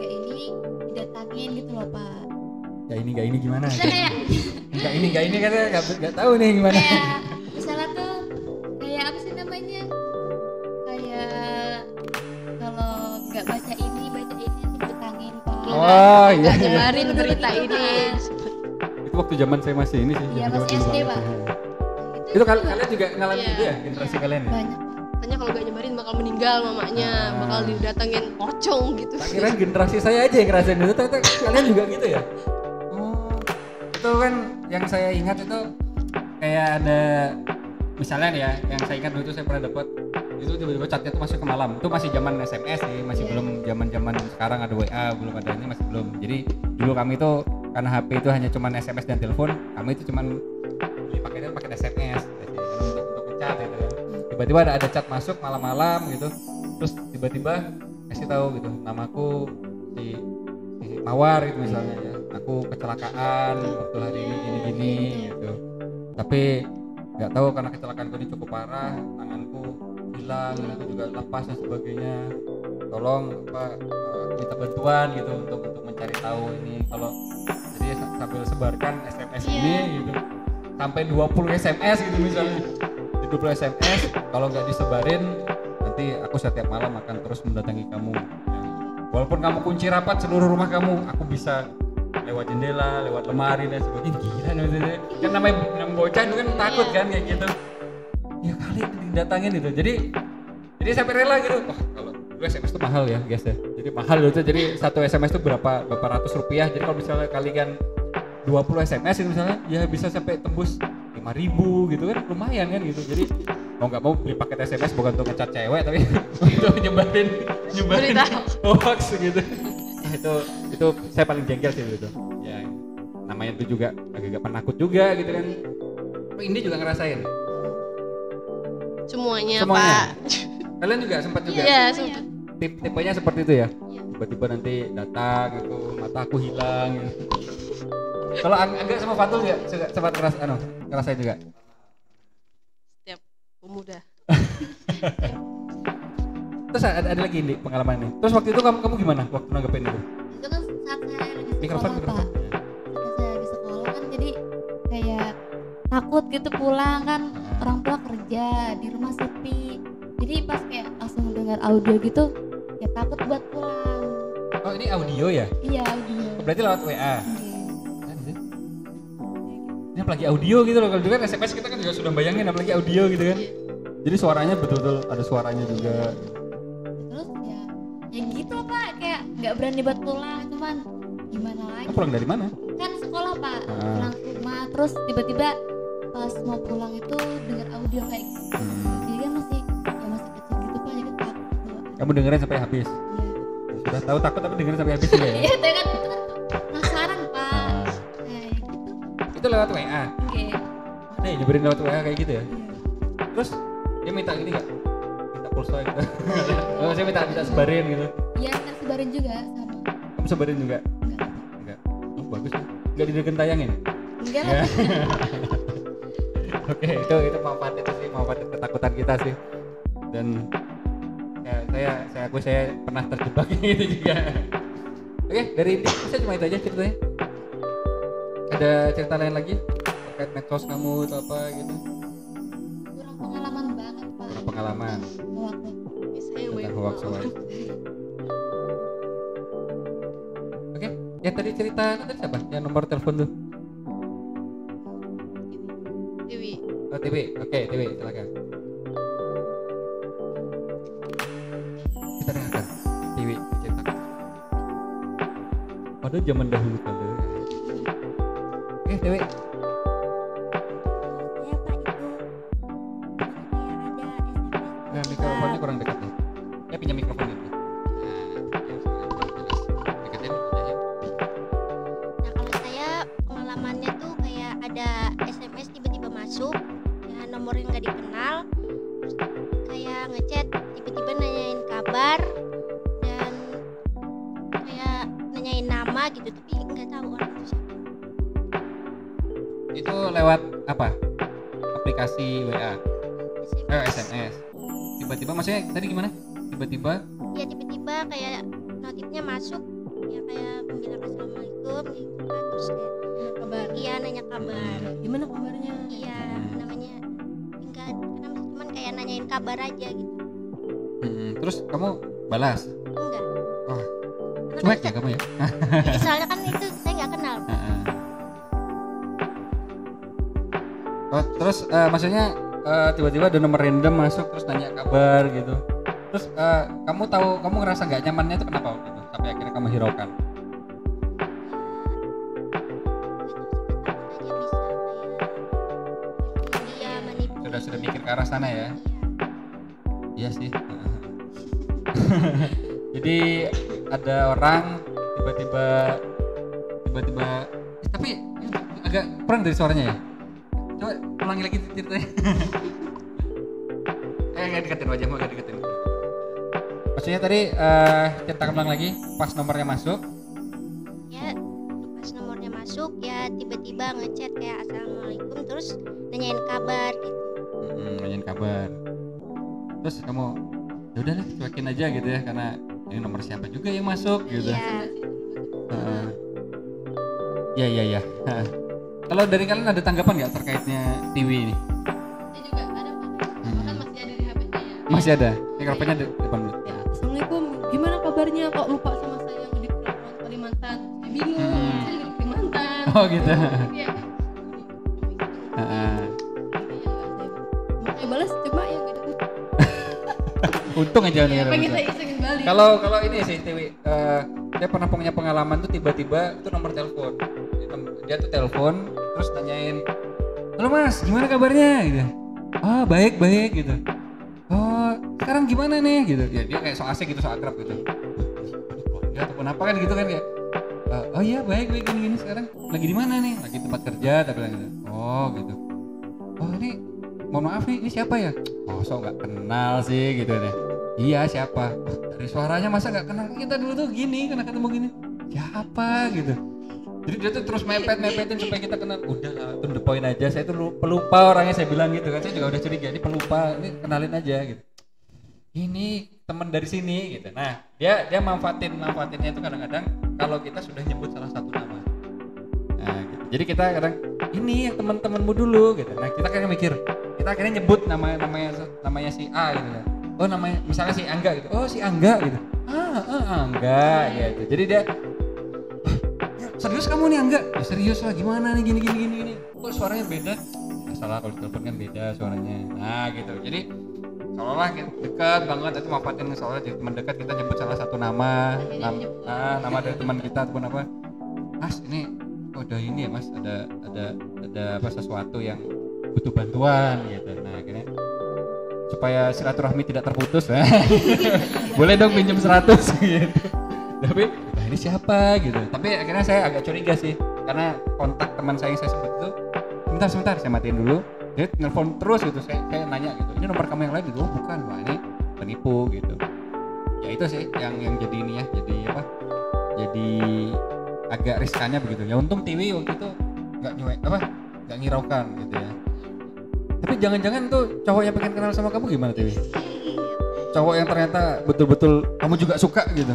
didatangin gitu loh Pak. Nggak ini gimana? Terus kayak Nggak ini kan nggak tahu nih gimana. kayak misalnya tuh kayak apa sih namanya, kayak kalau nggak baca ini didatangin Pak. Oh iya. Nyebarin Bener-bener berita gitu, ini. Itu waktu zaman saya masih ini sih. Iya, zaman masih dulu SD, banget. Pak. Itu kalian juga ngalamin Iya. itu ya generasi kalian ya? Banyak. Katanya kalau nggak nyebarin bakal meninggal mamanya, bakal didatengin pocong gitu. Tak kira generasi saya aja yang ngerasain itu, ternyata kalian juga gitu ya? Oh, itu kan yang saya ingat itu kayak ada misalnya nih ya, yang saya ingat dulu itu saya pernah dapat itu tiba-tiba chatnya tuh masuk ke malam. Itu masih zaman SMS sih, masih Iya. belum zaman sekarang ada WA, belum ada ini masih belum. Jadi dulu kami itu karena HP itu hanya cuman SMS dan telepon, kami itu cuman beli paketnya pakai SMS untuk ngechat gitu ya. Tiba-tiba ada chat masuk malam-malam gitu, terus tiba-tiba kasih tahu gitu namaku si Mawar gitu misalnya ya, aku kecelakaan waktu hari ini gini gitu, tapi nggak tahu karena kecelakaanku ini cukup parah, tanganku hilang, aku juga lepas dan sebagainya, tolong minta bantuan gitu untuk mencari tahu ini. Kalau jadi sambil sebarkan SMS ini gitu sampai 20 SMS gitu misalnya, di 20 SMS kalau nggak disebarin nanti aku setiap malam akan terus mendatangi kamu ya. Walaupun kamu kunci rapat seluruh rumah kamu, aku bisa lewat jendela, lewat lemari dan sebagainya. Gila maksudnya. Kan namanya bocah itu kan takut kan kayak gitu. Ya kali didatangin gitu. Jadi sampai rela gitu. Wah, kalau dulu SMS itu mahal ya guys ya. Jadi mahal gitu. Jadi satu SMS itu berapa ratus rupiah. Jadi kalau misalnya kalian 20 SMS itu misalnya ya bisa sampai tembus 5.000 gitu kan, lumayan kan gitu. Jadi mau nggak mau beli paket SMS bukan untuk ngecat cewek tapi untuk nyebarin Berita. hoax gitu. itu saya paling jengkel sih itu. Ya, namanya itu juga agak penakut juga gitu kan. Ini juga ngerasain. Semuanya. Semuanya. Pak. Kalian juga sempat juga. Iya, sempat. Tipenya seperti itu ya. Iya. Tiba-tiba nanti datang gitu, mata aku hilang gitu. Kalau agak sama Fatul juga sempat ngerasain juga. Setiap pemuda. Terus ada lagi nih pengalaman ini. Terus waktu itu kamu gimana waktu nanggepin itu? Itu kan saat saya lagi Mikrofon. sekolah Pak. Saat saya lagi sekolah kan jadi kayak takut gitu pulang kan, orang tua kerja di rumah sepi, jadi pas kayak langsung dengar audio gitu ya takut buat pulang. Oh ini audio ya? Iya audio. Berarti lewat WA? Iya. Kan sih? Ini apalagi audio gitu loh, kalau dulu kan SMS kita kan juga sudah bayangin apalagi audio gitu kan. Jadi suaranya betul-betul ada suaranya juga. Terus ya gitu Pak, kayak nggak berani buat pulang, cuman gimana lagi? Pulang dari mana? Kan sekolah Pak, pulang ke rumah, terus tiba-tiba pas mau pulang itu dengar audio kayak gitu. Jadi kan masih kecil gitu Pak, jadi takut. Kamu dengerin sampai habis? Iya. Sudah tahu takut tapi dengerin sampai habis juga ya? Iya, itu kan penasaran Pak. Kayak gitu. Itu lewat WA? Oke. Nih nyebarin lewat WA kayak gitu ya? Iya. Terus dia minta gini nggak? Minta pulsa gitu? Oh, saya minta sebarin gitu? Iya, kita sebarin juga sama. Kamu sebarin juga? Enggak. Oh, bagus ya? Enggak tayangin? Enggak Ya. lah. Oke, itu manfaat ketakutan kita sih. Dan ya, saya akui saya pernah terjebak gitu juga. Oke, dari ini saya cuma itu aja ceritanya. Ada cerita lain lagi terkait medsos kamu atau apa gitu? Kurang pengalaman banget Pak. Kurang pengalaman. Waktu Saya yang Tentang banyak hoax. Oke, yang tadi cerita tadi siapa? Yang nomor telepon tuh? Dewi. Oh, TV. Oke, TV, silakan. Kita dengarkan TV ceritakan. Pada zaman dahulu kala. Oke, TV. saya Pak itu kayak ada SMS. Nah, mikrofonnya kurang dekat nih. Ya pinjam mikrofon itu. Deketin aja ya. Nah kalau saya pengalamannya tuh kayak ada SMS tiba-tiba masuk ya nomor yang nggak dikenal, terus kayak ngechat tiba-tiba nanyain kabar dan kayak nanyain nama gitu tapi nggak tahu orang itu siapa. Itu lewat apa? Aplikasi WA. SMS. Tiba-tiba maksudnya tadi gimana? Tiba-tiba Ya tiba-tiba kayak notifnya masuk ya kayak bilang assalamualaikum gitu kan terus kayak Kabar. iya nanya kabar. Gimana kabarnya? Iya namanya enggak namanya cuman kayak nanyain kabar aja gitu. terus kamu balas? Enggak. Oh, Karena cuek kan ya kamu ya? soalnya kan itu saya nggak kenal. Oh, terus maksudnya tiba-tiba ada nomor random masuk terus nanya kabar gitu. Terus kamu ngerasa nggak nyamannya itu kenapa waktu itu sampai akhirnya kamu hiraukan? Sudah mikir ke arah sana ya? Iya sih. Jadi ada orang tiba-tiba tapi agak kurang dari suaranya ya. Coba ulangi lagi ceritanya. Agak deketin wajahmu, agak deketin. Maksudnya tadi ceritakan ulang lagi pas nomornya masuk. Ya pas nomornya masuk ya tiba-tiba ngechat kayak assalamualaikum terus nanyain kabar gitu. Nanyain kabar. Terus kamu ya udahlah cuekin aja gitu ya karena ini nomor siapa juga yang masuk gitu. Iya. Iya. Kalau dari kalian ada tanggapan nggak terkaitnya TV ini? Saya juga ada Pak. Bahkan masih ada di HP-nya ya. Masih ada. Mikrofonnya di depan dulu. Ya, assalamualaikum. Gimana kabarnya? Kok lupa sama saya yang di Kalimantan? Saya bingung. Saya juga di Kalimantan. Oh gitu. Iya. Heeh. Mau saya balas cuma ya nggak ada. Untung aja nih. Ya, pengen saya isengin balik. Kalau ini sih Tiwi, dia pernah punya pengalaman tuh tiba-tiba itu nomor telepon. Dia tuh telepon terus nanyain, halo mas, gimana kabarnya gitu. Oh baik gitu. Oh sekarang gimana nih gitu. Ya dia kayak so asik gitu, so akrab gitu. ya ataupun apa kan gitu kan ya. Oh iya baik gini sekarang lagi di mana nih, lagi tempat kerja tapi bilang gitu. Oh gitu, oh ini mohon maaf nih, ini siapa ya? Oh so nggak kenal sih gitu deh. Iya siapa? Dari suaranya masa nggak kenal, kita dulu tuh gini kena ketemu gini siapa gitu. Jadi dia tuh terus mepetin supaya kita kenal. Udah lah, to the point aja, saya tuh pelupa orangnya, saya bilang gitu kan. Saya juga udah curiga, ini pelupa, ini kenalin aja gitu. Ini teman dari sini gitu. Nah dia manfaatinnya itu kadang-kadang kalau kita sudah nyebut salah satu nama. Nah gitu. Jadi kita kadang ini yang teman-temanmu dulu gitu. Nah kita akhirnya mikir, kita akhirnya nyebut namanya si A gitu kan. Oh namanya misalnya si Angga gitu. Oh si Angga gitu. Angga gitu. Jadi dia serius kamu nih Angga? Ya serius lah, gimana nih gini. Kok suaranya beda? Nggak salah kalau telepon kan beda suaranya. Nah gitu. Jadi seolah-olah dekat banget, itu manfaatin seolah jadi teman dekat, kita nyebut salah satu nama dari teman kita ataupun apa. Mas ini ada ini ya Mas, ada apa sesuatu yang butuh bantuan gitu. Nah akhirnya supaya silaturahmi tidak terputus, boleh dong pinjam 100 gitu. Tapi ini siapa gitu. Tapi akhirnya saya agak curiga sih, karena kontak teman saya yang saya sebut itu sebentar saya matiin dulu. Dia nelpon terus gitu, saya nanya gitu, ini nomor kamu yang lain gitu. Oh bukan, wah ini penipu gitu. Ya itu sih yang jadi ini ya, jadi agak riskannya begitu. Ya untung Tiwi waktu itu nggak ngiraukan gitu ya. Tapi jangan-jangan tuh cowok yang pengen kenal sama kamu gimana Tiwi? Cowok yang ternyata betul-betul kamu juga suka gitu.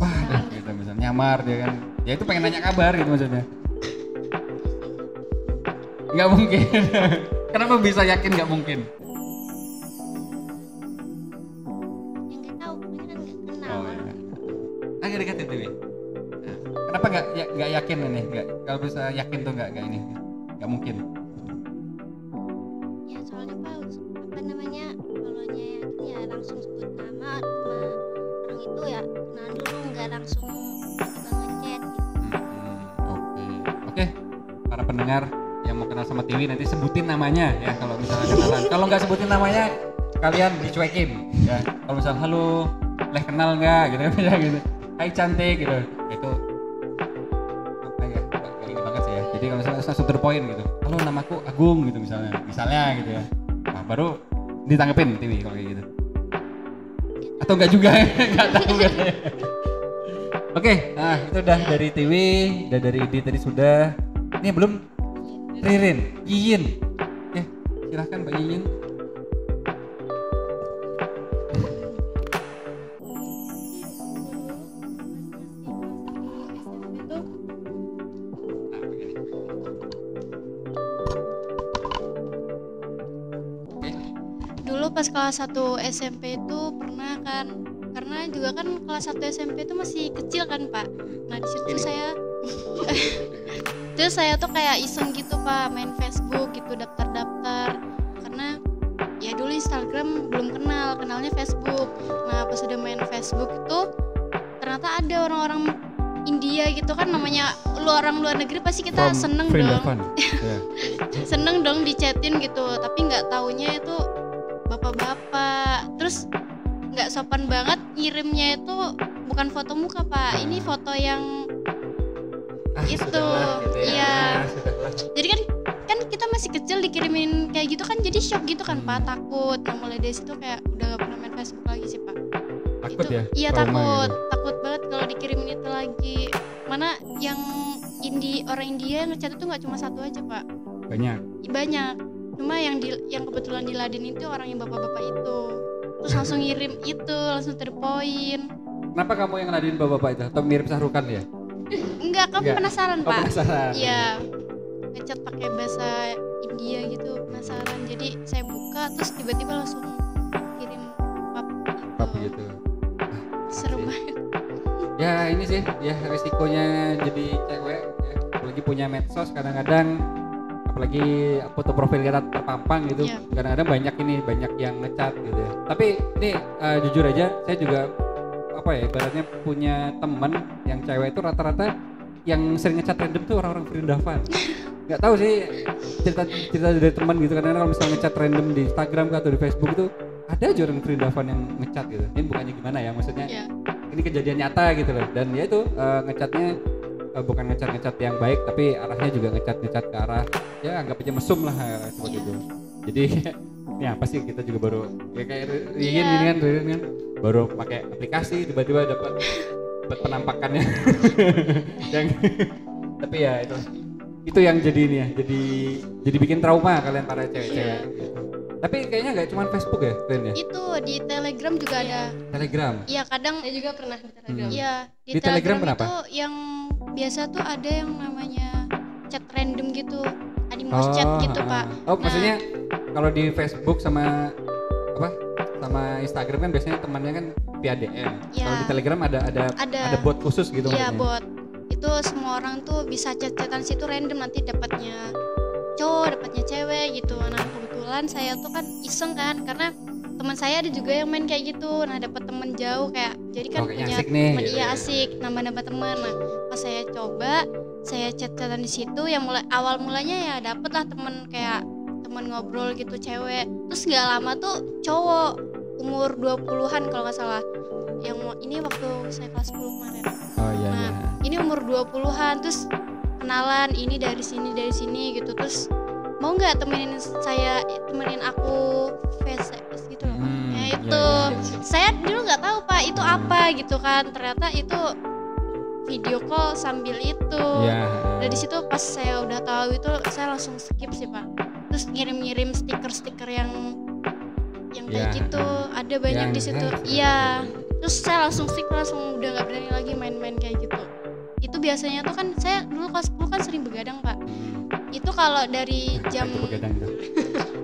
Wah, gitu misalnya nyamar dia kan. Ya itu pengen nanya kabar gitu maksudnya. Nggak mungkin. Kenapa bisa yakin nggak mungkin? Yang nggak tahu, kan nggak kenal. Oh iya. Agak deketin Tiwi. Nah, kenapa nggak yakin ini? Nggak, kalau bisa yakin tuh nggak ini? Nggak mungkin. Ya soalnya apa namanya, kalau yakin ya langsung sebut nama sama orang itu ya, kenalan dulu, nggak langsung tiba ngechat gitu. Oke. Para pendengar yang mau kenal sama Tiwi nanti sebutin namanya ya kalau misalnya kenalan. Kalau nggak sebutin namanya kalian dicuekin ya. Kalau misalnya halo, leh kenal nggak gitu ya gitu. Hai cantik gitu. Itu apa ya? Gak ini banget sih ya. Jadi kalau misalnya langsung to the point gitu. Halo namaku Agung gitu misalnya gitu ya. Nah, baru ditanggepin Tiwi kalau kayak gitu. Atau enggak juga enggak tahu katanya. Oke, nah itu udah dari Tiwi, udah dari Idi tadi sudah. Ini belum Ririn, Yiyin. Ya, silahkan Mbak Yiyin. Dulu pas kelas 1 SMP itu pernah kan, karena juga kan kelas 1 SMP itu masih kecil kan Pak. Nah di situ saya tuh kayak iseng gitu Pak, main Facebook gitu, daftar karena ya dulu Instagram belum kenalnya Facebook. Nah pas udah main Facebook itu ternyata ada orang-orang India gitu kan, namanya orang luar negeri pasti kita seneng dong. Seneng dong dichatin gitu, tapi nggak taunya itu bapak-bapak, terus nggak sopan banget ngirimnya itu bukan foto muka Pak, ini foto yang itu iya. Jadi kan kita masih kecil dikirimin kayak gitu kan, jadi shock gitu kan Pak, takut. Nah mulai dari situ kayak udah gak pernah main Facebook lagi sih Pak. Takut itu, ya? Iya Trauma takut banget kalau dikirimin itu lagi. Mana yang orang India ngechat itu nggak cuma satu aja Pak, banyak. Cuma yang kebetulan diladenin itu orang yang bapak-bapak itu, terus langsung ngirim itu, langsung to the point. Kenapa kamu yang ngeladenin bapak-bapak itu? Atau mirip Sahrukan ya? Enggak, kamu penasaran Pak? Penasaran. Iya, ngechat pakai bahasa India gitu, penasaran. Jadi saya buka, terus tiba-tiba langsung kirim pap gitu. Seru banget. Ya ini sih, ya risikonya jadi cewek ya. Apalagi punya medsos kadang-kadang, apalagi foto profil kita terpampang gitu, kadang-kadang banyak yang ngecat gitu ya. Tapi ini jujur aja, saya juga ibaratnya punya teman yang cewek itu rata-rata yang sering ngecat random tuh orang-orang Vrindavan. Nggak tahu sih cerita dari teman gitu, kadang-kadang kalau misalnya ngecat random di Instagram atau di Facebook tuh ada aja orang Vrindavan yang ngecat gitu. Ini bukannya gimana ya, maksudnya ini kejadian nyata gitu loh. Dan ya itu ngecatnya bukan ngecat yang baik, tapi arahnya juga ngecat ke arah ya anggap aja mesum lah seperti itu. Jadi ya apa sih, kita juga baru ya kayak Ririn kan baru pakai aplikasi tiba-tiba dapat penampakannya yang tapi ya itu yang jadi ini ya, jadi bikin trauma kalian para cewek-cewek gitu. Tapi kayaknya nggak cuma Facebook ya, Rin ya? Itu di Telegram juga ada. Telegram? Iya, kadang Saya juga pernah di Telegram. Iya, Di Telegram kenapa? itu yang biasa tuh ada yang namanya chat random gitu. Animos chat gitu, Pak. Oh, maksudnya kalau di Facebook sama Instagram kan biasanya temannya kan via DM. Iya. Kalau di Telegram ada bot khusus gitu Iya, maksudnya? bot. Itu semua orang tuh bisa chat-chatan situ random, nanti dapatnya cowok, dapatnya cewek gitu. Nah, kebetulan saya tuh kan iseng kan, karena teman saya ada juga yang main kayak gitu. Nah, dapat teman jauh kayak, jadi kan Kayaknya punya asik nih, teman, gitu iya ya. asik, nambah-nambah teman. Nah, pas saya coba, saya chat-chatan di situ, yang awal mulanya ya dapet lah teman, kayak teman ngobrol gitu cewek. Terus nggak lama tuh cowok umur 20-an kalau nggak salah. Yang ini waktu saya kelas 10 kemarin. Oh iya. Nah, ini umur 20-an, terus kenalan ini dari sini gitu, terus mau nggak temenin aku VCS gitu loh. Ya itu saya dulu nggak tahu Pak itu apa gitu kan, ternyata itu video call sambil itu. Dari situ pas saya udah tahu itu, saya langsung skip sih Pak. Terus ngirim stiker yang kayak gitu, ada banyak di situ. Iya. Terus saya langsung skip, langsung udah nggak berani lagi main-main kayak gitu. Itu biasanya tuh kan saya dulu kelas 10 kan sering begadang Pak. Itu kalau dari jam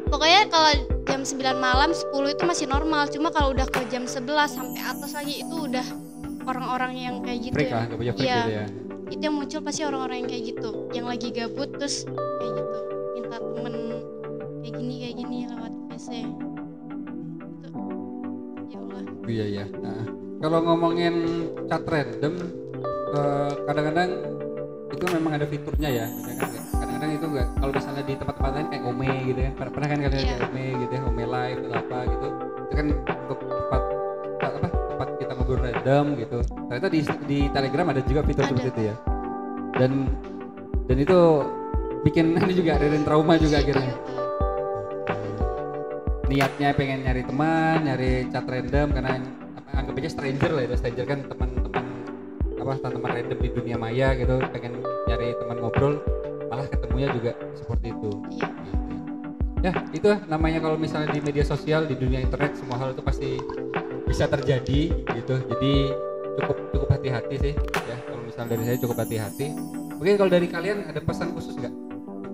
pokoknya kalau jam 9 malam 10 itu masih normal, cuma kalau udah ke jam 11 sampai atas lagi itu udah orang-orang yang kayak gitu. Freak lah, gak punya freak Iya. gitu ya. Itu yang muncul pasti orang-orang yang kayak gitu, yang lagi gabut terus kayak gitu minta temen kayak gini lewat PC. Itu ya Allah. Iya. Nah, kalau ngomongin chat random, kadang-kadang itu memang ada fiturnya ya. Kadang-kadang itu enggak, kalau misalnya di tempat-tempat lain kayak Ome gitu ya. Pernah kan kalian kayak Ome gitu ya, Ome Live atau apa gitu. Itu kan untuk tempat kita ngobrol random gitu. Ternyata di Telegram ada juga fitur seperti itu ya. Dan itu bikin ini juga ada trauma juga akhirnya. Niatnya pengen nyari teman, nyari chat random karena anggap aja stranger lah itu, stranger kan teman-teman random di dunia maya gitu, pengen nyari teman ngobrol, malah ketemunya juga seperti itu. Iya. Ya itu namanya kalau misalnya di media sosial, di dunia internet, semua hal itu pasti bisa terjadi gitu. Jadi cukup hati-hati sih ya, kalau misalnya dari saya cukup hati-hati. Mungkin kalau dari kalian ada pesan khusus nggak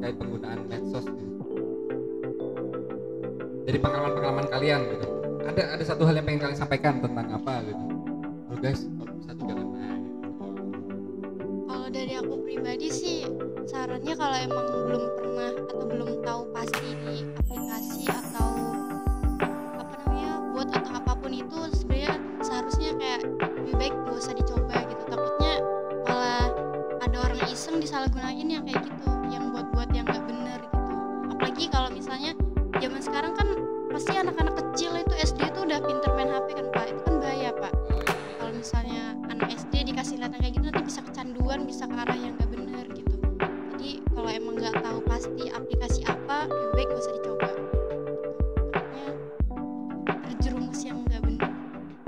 terkait penggunaan medsos dari pengalaman kalian gitu? Ada satu hal yang pengen kalian sampaikan tentang apa gitu? Oh guys, kalau satu jangan main. Kalau dari aku pribadi sih sarannya, kalau emang belum pernah atau belum tahu pasti di aplikasi atau bot atau apapun itu, sebenarnya seharusnya kayak lebih baik gak usah dicoba gitu. Takutnya malah ada orang iseng disalahgunain yang kayak gitu, yang buat yang nggak bener gitu. Apalagi kalau misalnya zaman sekarang kan pasti anak-anak kecil itu SD itu udah pinter main HP kan Pak, itu kan bahaya Pak. Kalau misalnya anak SD dikasih lihat kayak gitu, nanti bisa kecanduan, bisa ke arah yang nggak bener gitu. Jadi kalau emang nggak tahu pasti aplikasi apa, lebih baik gak usah dicoba. Takutnya terjerumus yang nggak bener.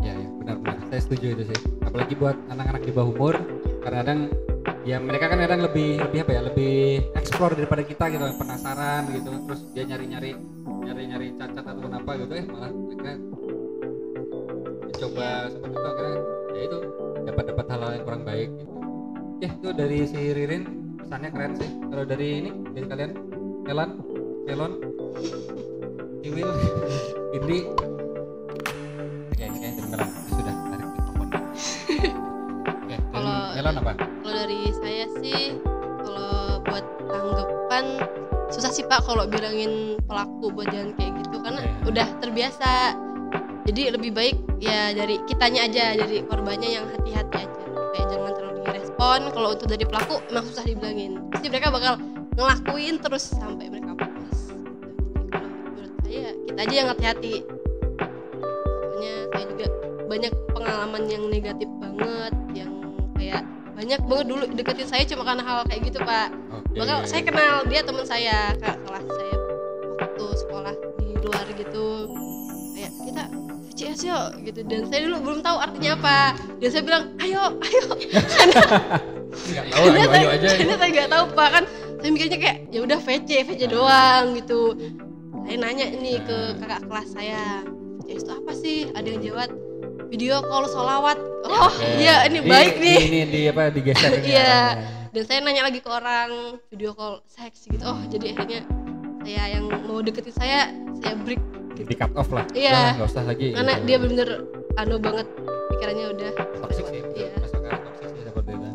Ya benar-benar saya setuju itu sih. Apalagi buat anak-anak di bawah umur, kadang-kadang ya mereka kan kadang lebih lebih explore daripada kita gitu, penasaran gitu, terus dia nyari cacat atau apa gitu malah mereka mencoba seperti itu, akhirnya ya itu dapat hal-hal yang kurang baik gitu. Ya itu dari si Ririn pesannya keren sih. Kalau dari kalian Melon Iwil Indi kayaknya Melon sudah tarik mikrofon. Oke, Melon apa? Kalau dari saya sih, kalau buat tanggapan susah sih Pak kalau bilangin pelaku buat jangan kayak gitu, karena udah terbiasa. Jadi lebih baik ya dari kitanya aja, dari korbannya yang hati-hati aja, kayak jangan terlalu direspon. Kalau untuk dari pelaku emang susah dibilangin, pasti mereka bakal ngelakuin terus sampai mereka puas. Jadi kalau menurut saya kita aja yang hati-hati. Soalnya saya juga banyak pengalaman yang negatif banget, yang kayak banyak banget dulu deketin saya cuma karena hal kayak gitu Pak. Bahkan saya kenal dia teman saya, kak kelas saya waktu sekolah di luar gitu, kayak kita VCS yuk gitu, dan saya dulu belum tahu artinya apa, dan saya bilang ayo Nggak tahu, ayo aja. karena saya nggak tau Pak, kan saya mikirnya kayak ya udah VC doang gitu. Saya nanya nih ke kakak kelas saya, VCS itu apa sih? Ada yang jawab video call sholawat. Oh iya, ini baik nih. Ini di apa digeser ini. Iya. Dan saya nanya lagi ke orang, video call seks gitu. Oh, jadi akhirnya saya yang mau deketin saya break gitu. Di cut off lah. Iya. Nggak usah lagi. Karena gitu. dia bener-bener banget pikirannya udah toxic sih. Iya. Masakan toxic sih seperti itu.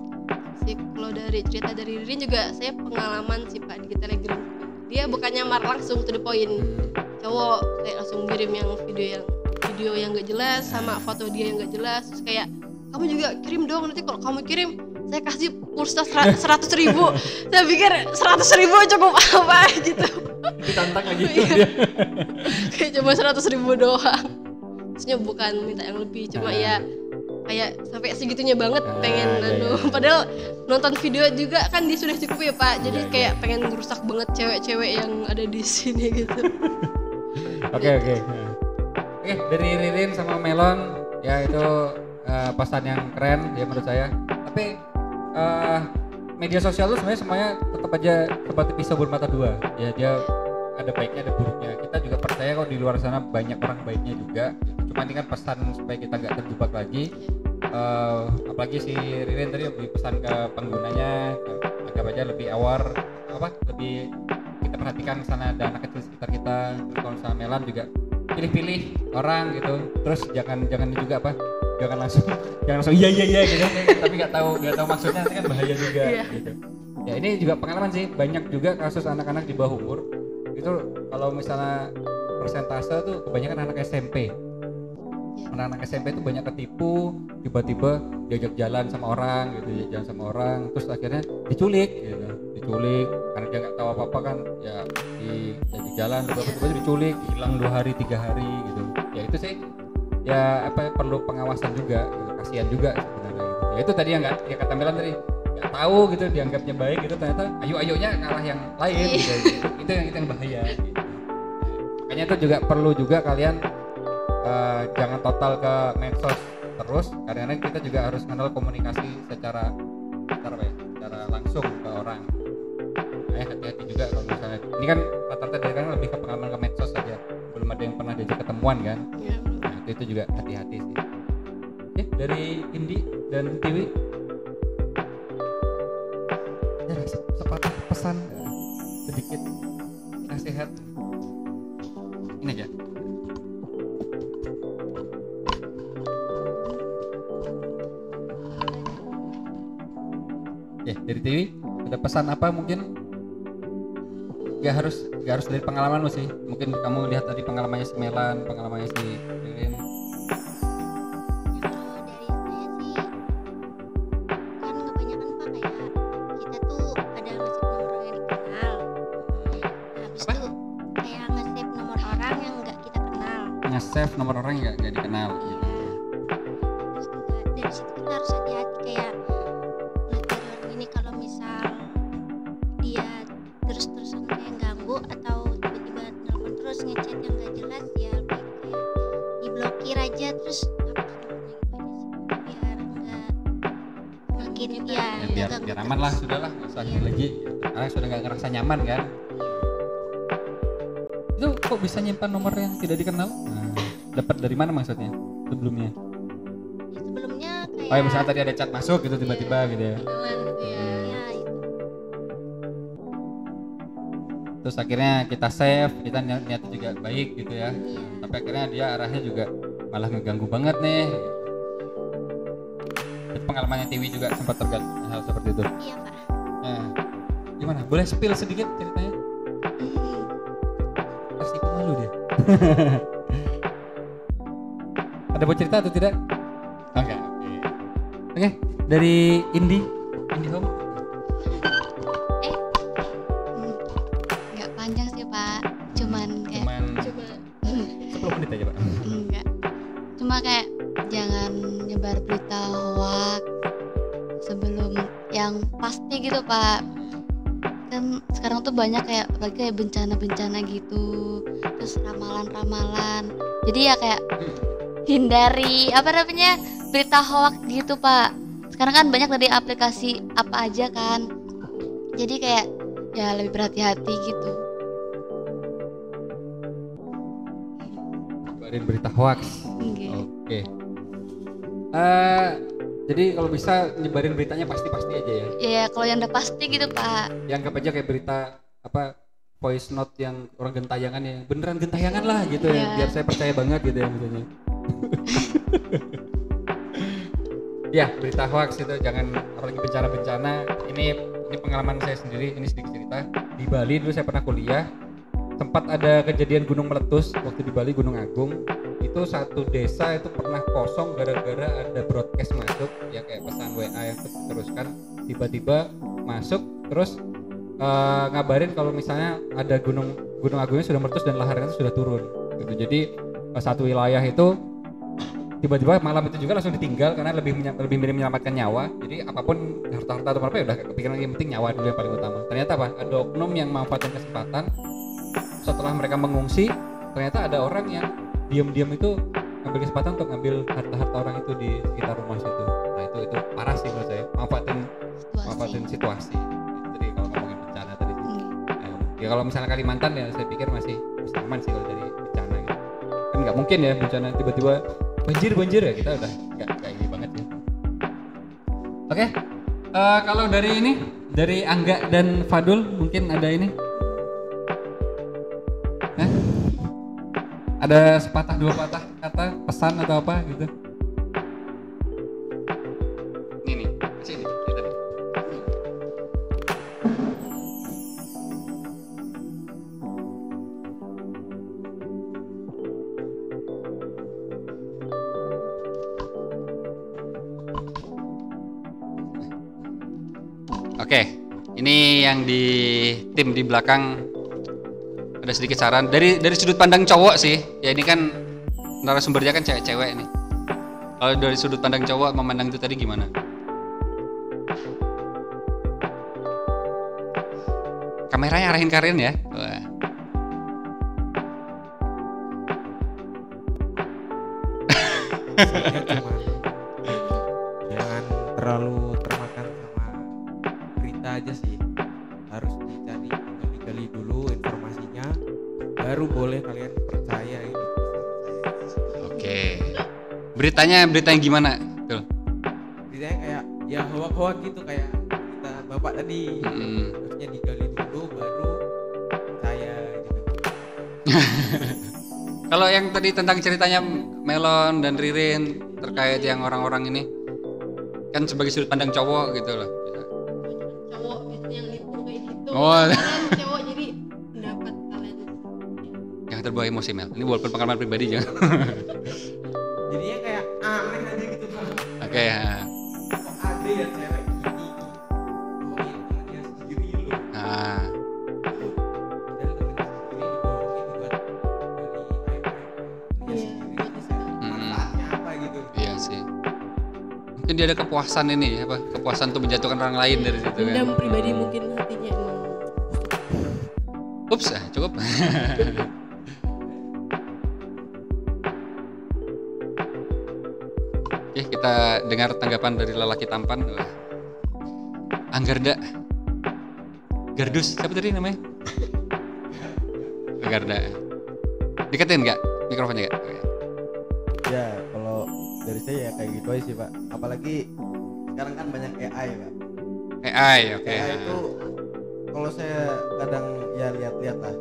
sih. Kalau dari cerita dari Ririn juga saya pengalaman sih Pak di Telegram. Dia bukan nyamar, langsung to the point. Cowok kayak langsung ngirim yang video yang gak jelas sama foto dia yang gak jelas, terus kayak kamu juga kirim dong, nanti kalau kamu kirim saya kasih pulsa 100.000. Saya pikir 100.000 cukup apa gitu. Ditantang lagi Iya. dia. Kayak cuma 100.000 doang. Maksudnya bukan minta yang lebih, cuma ya kayak sampai segitunya banget pengen iya. Padahal nonton video juga kan dia sudah cukup ya Pak. Jadi Iya, kayak pengen rusak banget cewek-cewek yang ada di sini gitu. Oke. Oke, dari Ririn sama Melon ya itu pesan yang keren ya menurut saya. Tapi media sosial itu sebenarnya semuanya tetap aja seperti pisau bermata dua. Ya dia ada baiknya ada buruknya. Kita juga percaya kalau di luar sana banyak orang baiknya juga. Cuma ini kan pesan supaya kita nggak terjebak lagi. Apalagi si Ririn tadi lebih pesan ke penggunanya agar aja lebih aware, lebih kita perhatikan sana ada anak kecil sekitar kita. Terus kalau misalnya Melan juga pilih-pilih orang gitu, terus jangan juga jangan langsung iya gitu, tapi nggak tahu maksudnya, nanti kan bahaya juga gitu. Ya ini juga pengalaman sih, banyak juga kasus anak-anak di bawah umur itu kalau misalnya persentase tuh kebanyakan anak SMP. Anak-anak SMP itu banyak ketipu, tiba-tiba diajak jalan sama orang gitu, terus akhirnya diculik karena dia nggak tahu apa-apa kan, ya diajak jalan, tiba-tiba diculik, hilang 2 hari 3 hari gitu. Ya itu sih ya perlu pengawasan juga gitu. Kasihan juga sebenarnya gitu. Ya itu tadi yang nggak, ya kata Melan tadi nggak tahu gitu, dianggapnya baik gitu, ternyata ayo-ayonya ngalah yang lain gitu. Itu yang bahaya gitu. Makanya itu juga perlu juga kalian jangan total ke medsos terus, karena kita juga harus mengenal komunikasi secara langsung ke orang. Hati-hati juga kalau misalnya ini kan rata-rata dari kan lebih ke pengalaman ke medsos saja, belum ada yang pernah diajak ketemuan kan. Nah, itu juga hati-hati sih. Oke, dari Indi dan Tiwi ya, sepatah pesan sedikit nasihat ini aja. Dari Tiwi ada pesan apa mungkin? Gak harus dari pengalamanmu sih, mungkin kamu lihat tadi pengalamannya si Melan, pengalamannya si Ririn. Kalau dari saya sih kan kebanyakan Pak kayak kita tuh ada nge-save nomor orang yang dikenal. Habis itu kayak nge-save nomor orang yang nggak kita kenal. Nge-save nomor orang yang nggak dikenal. Terus juga dari situ kita harus hati-hati kayak ngeliat dari orang ini, kalau misal dia terus-terusan kayak ganggu atau tiba-tiba nelfon terus ngechat yang gak jelas, ya lebih kayak diblokir aja, terus biar enggak makin Biar aman lah, sudahlah nggak usah ini lagi karena sudah nggak ngerasa nyaman kan. Itu kok bisa nyimpan nomor yang tidak dikenal? Dapat dari mana maksudnya sebelumnya? Sebelumnya kayak Oh ya misalnya tadi ada chat masuk gitu tiba-tiba gitu ya. ya itu. Terus akhirnya kita save, kita niatnya juga baik gitu ya. Tapi akhirnya dia arahnya juga malah ngeganggu banget nih. Itu pengalamannya Tiwi juga sempat terjadi hal seperti itu. Iya Pak. Nah, gimana? Boleh spill sedikit ceritanya? Pasti malu dia. Ada mau cerita atau tidak? Oke. Oke, dari Indi Home. Nggak panjang sih Pak, cuman kayak Cuman 10 menit aja Pak. enggak, cuma kayak jangan nyebar berita hoax sebelum yang pasti gitu Pak. Kan sekarang tuh banyak kayak apalagi kayak bencana-bencana gitu, terus ramalan-ramalan. Jadi ya kayak hindari berita hoax gitu Pak. Sekarang kan banyak dari aplikasi apa aja kan. Jadi kayak ya lebih berhati-hati gitu. Nyebarin berita hoax. Oke. Oke. Jadi kalau bisa nyebarin beritanya pasti-pasti aja ya. Ya kalau yang udah pasti gitu Pak. Yang anggap aja kayak berita voice note yang orang gentayangan ya. Beneran gentayangan lah gitu ya. Biar saya percaya banget gitu ya misalnya. Ya, berita hoax itu jangan, apalagi bencana-bencana. Ini pengalaman saya sendiri, ini sedikit cerita. Di Bali dulu saya pernah kuliah. Sempat ada kejadian gunung meletus waktu di Bali, Gunung Agung. Itu satu desa itu pernah kosong gara-gara ada broadcast masuk ya, kayak pesan WA yang terus-teruskan, tiba-tiba masuk terus ngabarin kalau misalnya ada gunung agungnya sudah meletus dan laharnya sudah turun gitu. Jadi satu wilayah itu tiba-tiba malam itu juga langsung ditinggal karena lebih menyelamatkan nyawa. Jadi apapun harta atau apa ya udah kepikiran, yang penting nyawa dulu yang paling utama. Ternyata ada oknum yang memanfaatkan kesempatan. Setelah mereka mengungsi, ternyata ada orang yang diam-diam itu ngambil kesempatan untuk ngambil harta orang itu di sekitar rumah situ. Nah itu parah sih menurut saya, manfaatin situasi. Jadi kalau ngomongin bencana tadi ya kalau misalnya Kalimantan ya saya pikir masih aman sih kalau dari bencana gitu. Kan nggak mungkin ya bencana tiba-tiba banjir ya, kita udah nggak ini banget ya. Oke. Kalau dari Angga dan Fadul mungkin ada ini. Ada sepatah dua patah kata pesan atau apa gitu? Ini sini tadi. Oke, ini yang di tim di belakang. Ada sedikit saran dari sudut pandang cowok sih ya, ini kan narasumbernya kan cewek-cewek nih. Kalau dari sudut pandang cowok memandang itu tadi gimana? Kameranya arahin Karin ya. Wah. Jangan terlalu termakan sama berita aja sih, harus digali dulu informasinya, baru boleh kalian percaya ini. Oke. Beritanya gimana? Tuh. Beritanya kayak ya hoak-hoak gitu, kayak kita bapak tadi. Harusnya digali dulu baru percaya gitu. Kalau yang tadi tentang ceritanya Melon dan Ririn terkait yang orang-orang ini, kan sebagai sudut pandang cowok gitu loh. Cowok biasanya yang itu kayak gitu. Oh. Kalian cowok jadi pendapat kalian. Yang terbawa emosi Mel. Ini walaupun pengalaman pribadi jangan. Jadinya kayak aneh aja gitu Pak. Oke. Ya. Kok ada ya cewek gini? Oh ini temennya sendiri loh. Nah, Padahal temennya sendiri dibohongin buat beli Iya, buat disebar. manfaatnya apa gitu. iya sih. Mungkin dia ada kepuasan ini, kepuasan untuk menjatuhkan orang lain dari situ kan. Dendam pribadi mungkin hatinya emang. Ups, cukup. Oke, kita dengar tanggapan dari lelaki tampan. Anggarda. Gardus, siapa tadi namanya? Anggarda. Deketin nggak mikrofonnya nggak? Oke. Ya kalau dari saya ya kayak gitu aja sih Pak. Apalagi sekarang kan banyak AI Pak. AI, oke. AI itu kalau saya kadang ya lihat-lihat lah,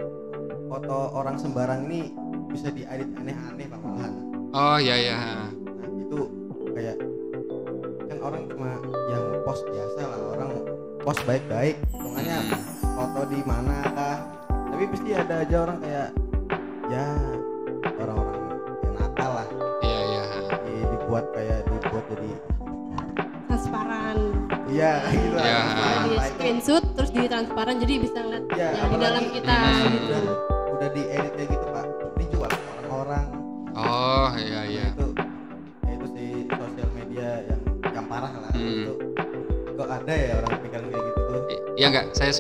foto orang sembarang ini bisa diedit aneh-aneh Pak malahan. Oh iya iya. Nah itu kayak kan orang cuma yang post biasa lah, orang post baik-baik, hitungannya foto di mana kah. Tapi pasti ada aja orang kayak ya orang-orang yang nakal lah. Iya iya. Dibuat jadi Transparan. iya gitu lah. Ya. Nah, Di itu screenshot terus di transparan jadi bisa ngeliat ya, yang di apalagi dalam kita gitu. udah diedit kayak gitu Pak, dijual ke orang-orang. Oh iya iya. Itu ya itu sih sosial media ada ya orang pikiran kayak gitu tuh. Iya enggak, saya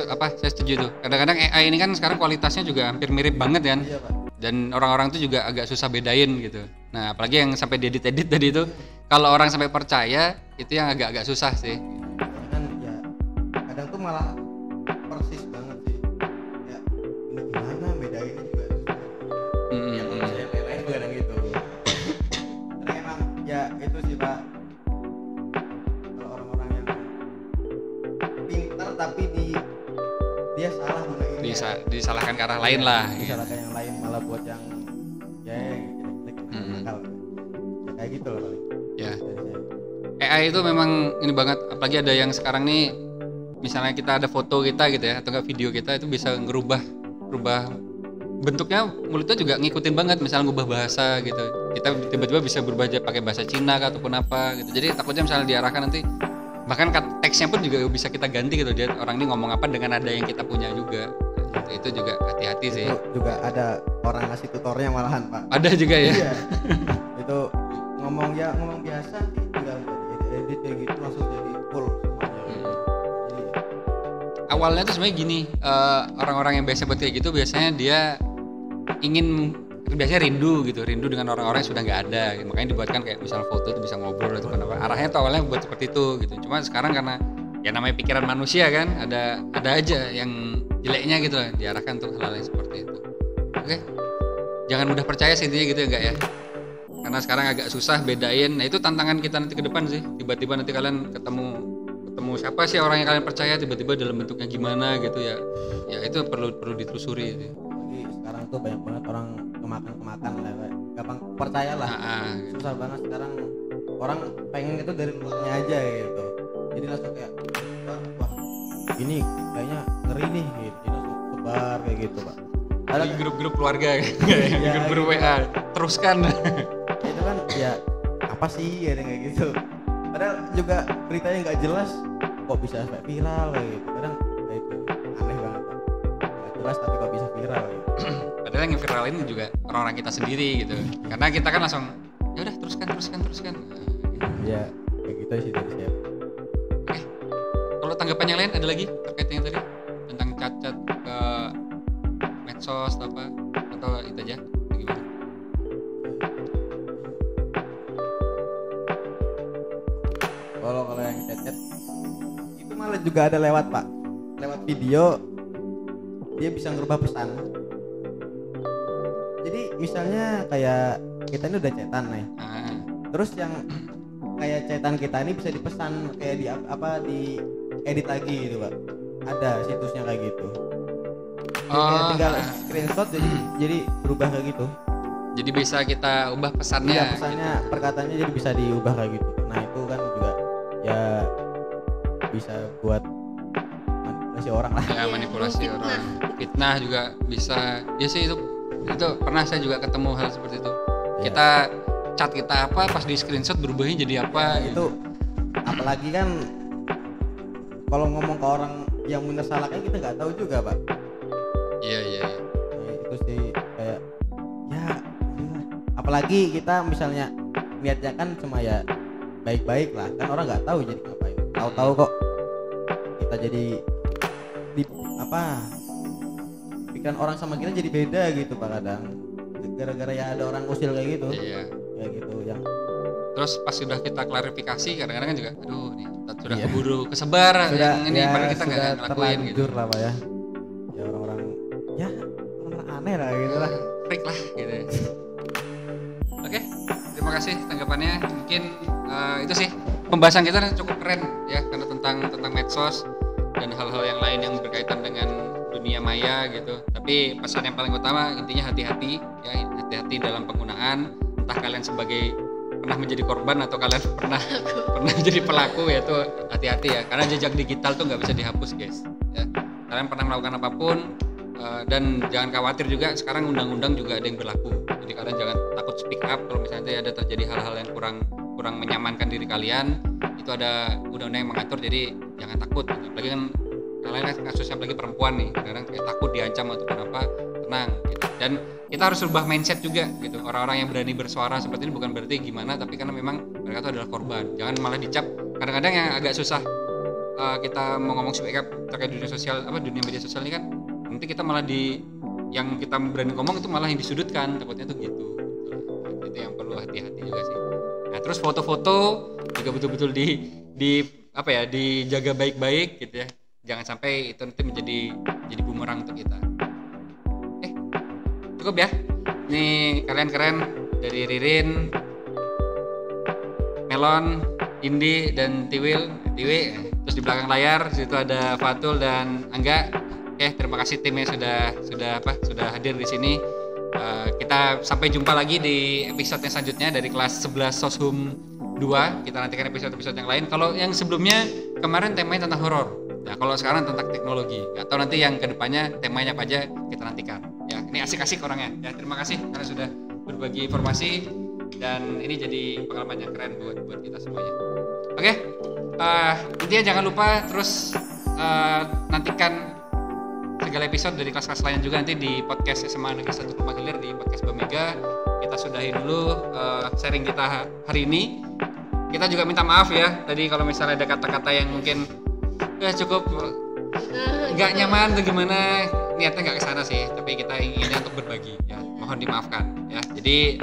setuju tuh. Kadang-kadang AI ini kan sekarang kualitasnya juga hampir mirip banget kan. Iya Pak. Dan orang-orang tuh juga agak susah bedain gitu. Nah, apalagi yang sampai diedit-edit tadi itu, kalau orang sampai percaya itu yang agak-agak susah sih. Kan ya kadang tuh malah persis banget sih. Ya ini gimana bedainnya juga susah. Ya kalau saya lain juga kadang gitu. Karena emang ya itu sih Pak. Kalau orang-orang yang pintar tapi dia salah gunainnya. Bisa disalahkan ke arah lain lah. Disalahkan yang lain malah buat yang jelek-jelek nakal. Ya kayak gitu loh paling. Ya. Dari saya. AI itu memang ini banget, apalagi ada yang sekarang nih, misalnya kita ada foto kita gitu ya, atau enggak video kita itu bisa ngerubah bentuknya, mulutnya juga ngikutin banget, misalnya ngubah bahasa gitu. Kita tiba-tiba bisa berubah aja pakai bahasa Cina kah, ataupun apa gitu. Jadi takutnya misalnya diarahkan nanti, bahkan teksnya pun juga bisa kita ganti gitu, dia orang ini ngomong apa dengan nada yang kita punya juga. Itu juga hati-hati sih. Itu juga ada orang ngasih tutornya malahan Pak. Ada juga ya. Iya. Itu ngomong biasa tinggal edit kayak gitu langsung jadi full semuanya. Jadi, awalnya tuh sebenarnya gini, orang-orang yang biasa buat kayak gitu biasanya dia biasanya rindu dengan orang-orang yang sudah nggak ada, makanya dibuatkan kayak misalnya foto itu bisa ngobrol atau apa. Arahnya tuh awalnya buat seperti itu gitu. Cuma sekarang karena ya namanya pikiran manusia kan, ada aja yang jeleknya gitu lah, diarahkan untuk hal-hal yang seperti itu. Oke, jangan mudah percaya sih intinya gitu ya enggak ya, karena sekarang agak susah bedain. Nah itu tantangan kita nanti ke depan sih, tiba-tiba nanti kalian ketemu siapa sih orang yang kalian percaya, tiba-tiba dalam bentuknya gimana gitu ya itu perlu ditelusuri sih. jadi sekarang tuh banyak banget orang kemakan lah, Pak. Gampang percaya lah. Susah banget sekarang, orang pengen itu dari luarnya aja gitu. Jadi langsung kayak wah ini kayaknya ngeri nih gitu, jadi langsung sebar kayak gitu Pak. Ada grup-grup keluarga Ya, grup-grup gitu. WA teruskan. Itu kan ya apa sih ya kayak gitu. Padahal juga beritanya nggak jelas, kok bisa sampai viral kayak gitu. Kadang kayak itu aneh banget Pak. Nggak jelas tapi kok bisa viral gitu. Padahal yang viralin juga orang-orang kita sendiri gitu. Karena kita kan langsung ya udah teruskan. Ya kayak gitu sih dari saya. Oke. Kalau tanggapan yang lain ada lagi terkait yang tadi tentang cacat ke medsos atau itu aja gimana? Kalau yang cacat itu malah juga ada lewat Pak, lewat video dia bisa ngerubah pesan. Jadi misalnya kayak kita ini udah chatan nih, terus yang kayak chatan kita ini bisa dipesan kayak di edit lagi gitu Pak. Ada situsnya kayak gitu. Kayak tinggal screenshot jadi berubah kayak gitu. Jadi bisa kita ubah pesannya. Iya, pesannya gitu. Perkataannya jadi bisa diubah kayak gitu. Nah itu kan juga ya bisa buat manipulasi orang lah. Ya manipulasi orang. Fitnah juga bisa. Ya sih itu pernah saya juga ketemu hal seperti itu. Ya. Kita chat kita apa pas di screenshot berubahnya jadi apa ya, itu apalagi kan kalau ngomong ke orang yang benar salah kan kita nggak tahu juga Pak. Iya. Nah, itu sih kayak ya apalagi kita misalnya niatnya kan cuma ya baik-baik lah, kan orang nggak tahu jadi ngapain. Tahu-tahu kok kita jadi pikiran orang sama kita jadi beda gitu Pak kadang. Gara-gara ya ada orang usil kayak gitu. Iya. Kayak gitu yang Terus pas sudah kita klarifikasi kadang-kadang kan juga aduh nih kita sudah Iya. keburu kesebar sudah yang ini ya, padahal kita nggak ngelakuin gitu. terlanjur lah Pak ya. Ya orang-orang aneh lah gitu lah. Freak lah gitu. Oke, terima kasih tanggapannya. Mungkin itu sih pembahasan kita cukup keren ya karena tentang medsos dan hal-hal yang lain yang berkaitan dengan dunia maya gitu. Tapi pesan yang paling utama intinya hati-hati ya, hati-hati dalam penggunaan. Entah kalian sebagai pernah menjadi korban atau kalian pernah menjadi pelaku, ya itu hati-hati ya karena jejak digital tuh nggak bisa dihapus guys ya. Kalian pernah melakukan apapun dan jangan khawatir juga sekarang undang-undang juga ada yang berlaku, jadi kalian jangan takut speak up kalau misalnya ada terjadi hal-hal yang kurang menyamankan diri kalian. Itu ada undang-undang yang mengatur, jadi jangan takut gitu. Apalagi kan kalian kasusnya apalagi perempuan nih, kadang kayak takut diancam atau apa, tenang gitu. Dan kita harus rubah mindset juga gitu. Orang-orang yang berani bersuara seperti ini bukan berarti gimana, tapi karena memang mereka itu adalah korban. Jangan malah dicap. Kadang-kadang yang agak susah kita mau ngomong speak up terkait dunia sosial dunia media sosial ini kan nanti kita malah yang kita berani ngomong itu malah yang disudutkan, takutnya tuh gitu. Itu yang perlu hati-hati juga sih. Nah terus foto-foto juga betul-betul dijaga baik-baik gitu ya, jangan sampai itu nanti jadi bumerang untuk kita. Cukup ya, nih kalian keren dari Ririn, Melon, Indi dan Tiwi. Terus di belakang layar situ ada Fatul dan Angga. Terima kasih timnya sudah hadir di sini. Kita sampai jumpa lagi di episode yang selanjutnya dari kelas 11 Soshum 2. Kita nantikan episode-episode yang lain. Kalau yang sebelumnya kemarin temanya tentang horor. Ya, kalau sekarang tentang teknologi. Atau nanti yang kedepannya temanya apa aja kita nantikan. Ya, ini asik-asik orangnya. Ya, terima kasih karena sudah berbagi informasi dan ini jadi pengalaman yang keren buat kita semuanya. Oke. Intinya jangan lupa terus nantikan segala episode dari kelas-kelas lain juga nanti di podcast SMA Negeri 1 Klumpang Hilir di podcast Bamega. Kita sudahi dulu sharing kita hari ini. Kita juga minta maaf ya tadi kalau misalnya ada kata-kata yang mungkin cukup nggak nyaman atau gimana, niatnya nggak kesana sih, tapi kita inginnya untuk berbagi ya, mohon dimaafkan ya. Jadi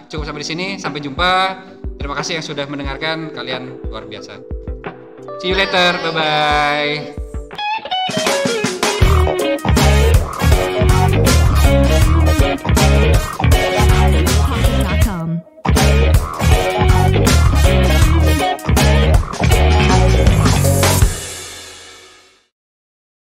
cukup sampai di sini, sampai jumpa. Terima kasih yang sudah mendengarkan, kalian luar biasa. See you later, bye bye.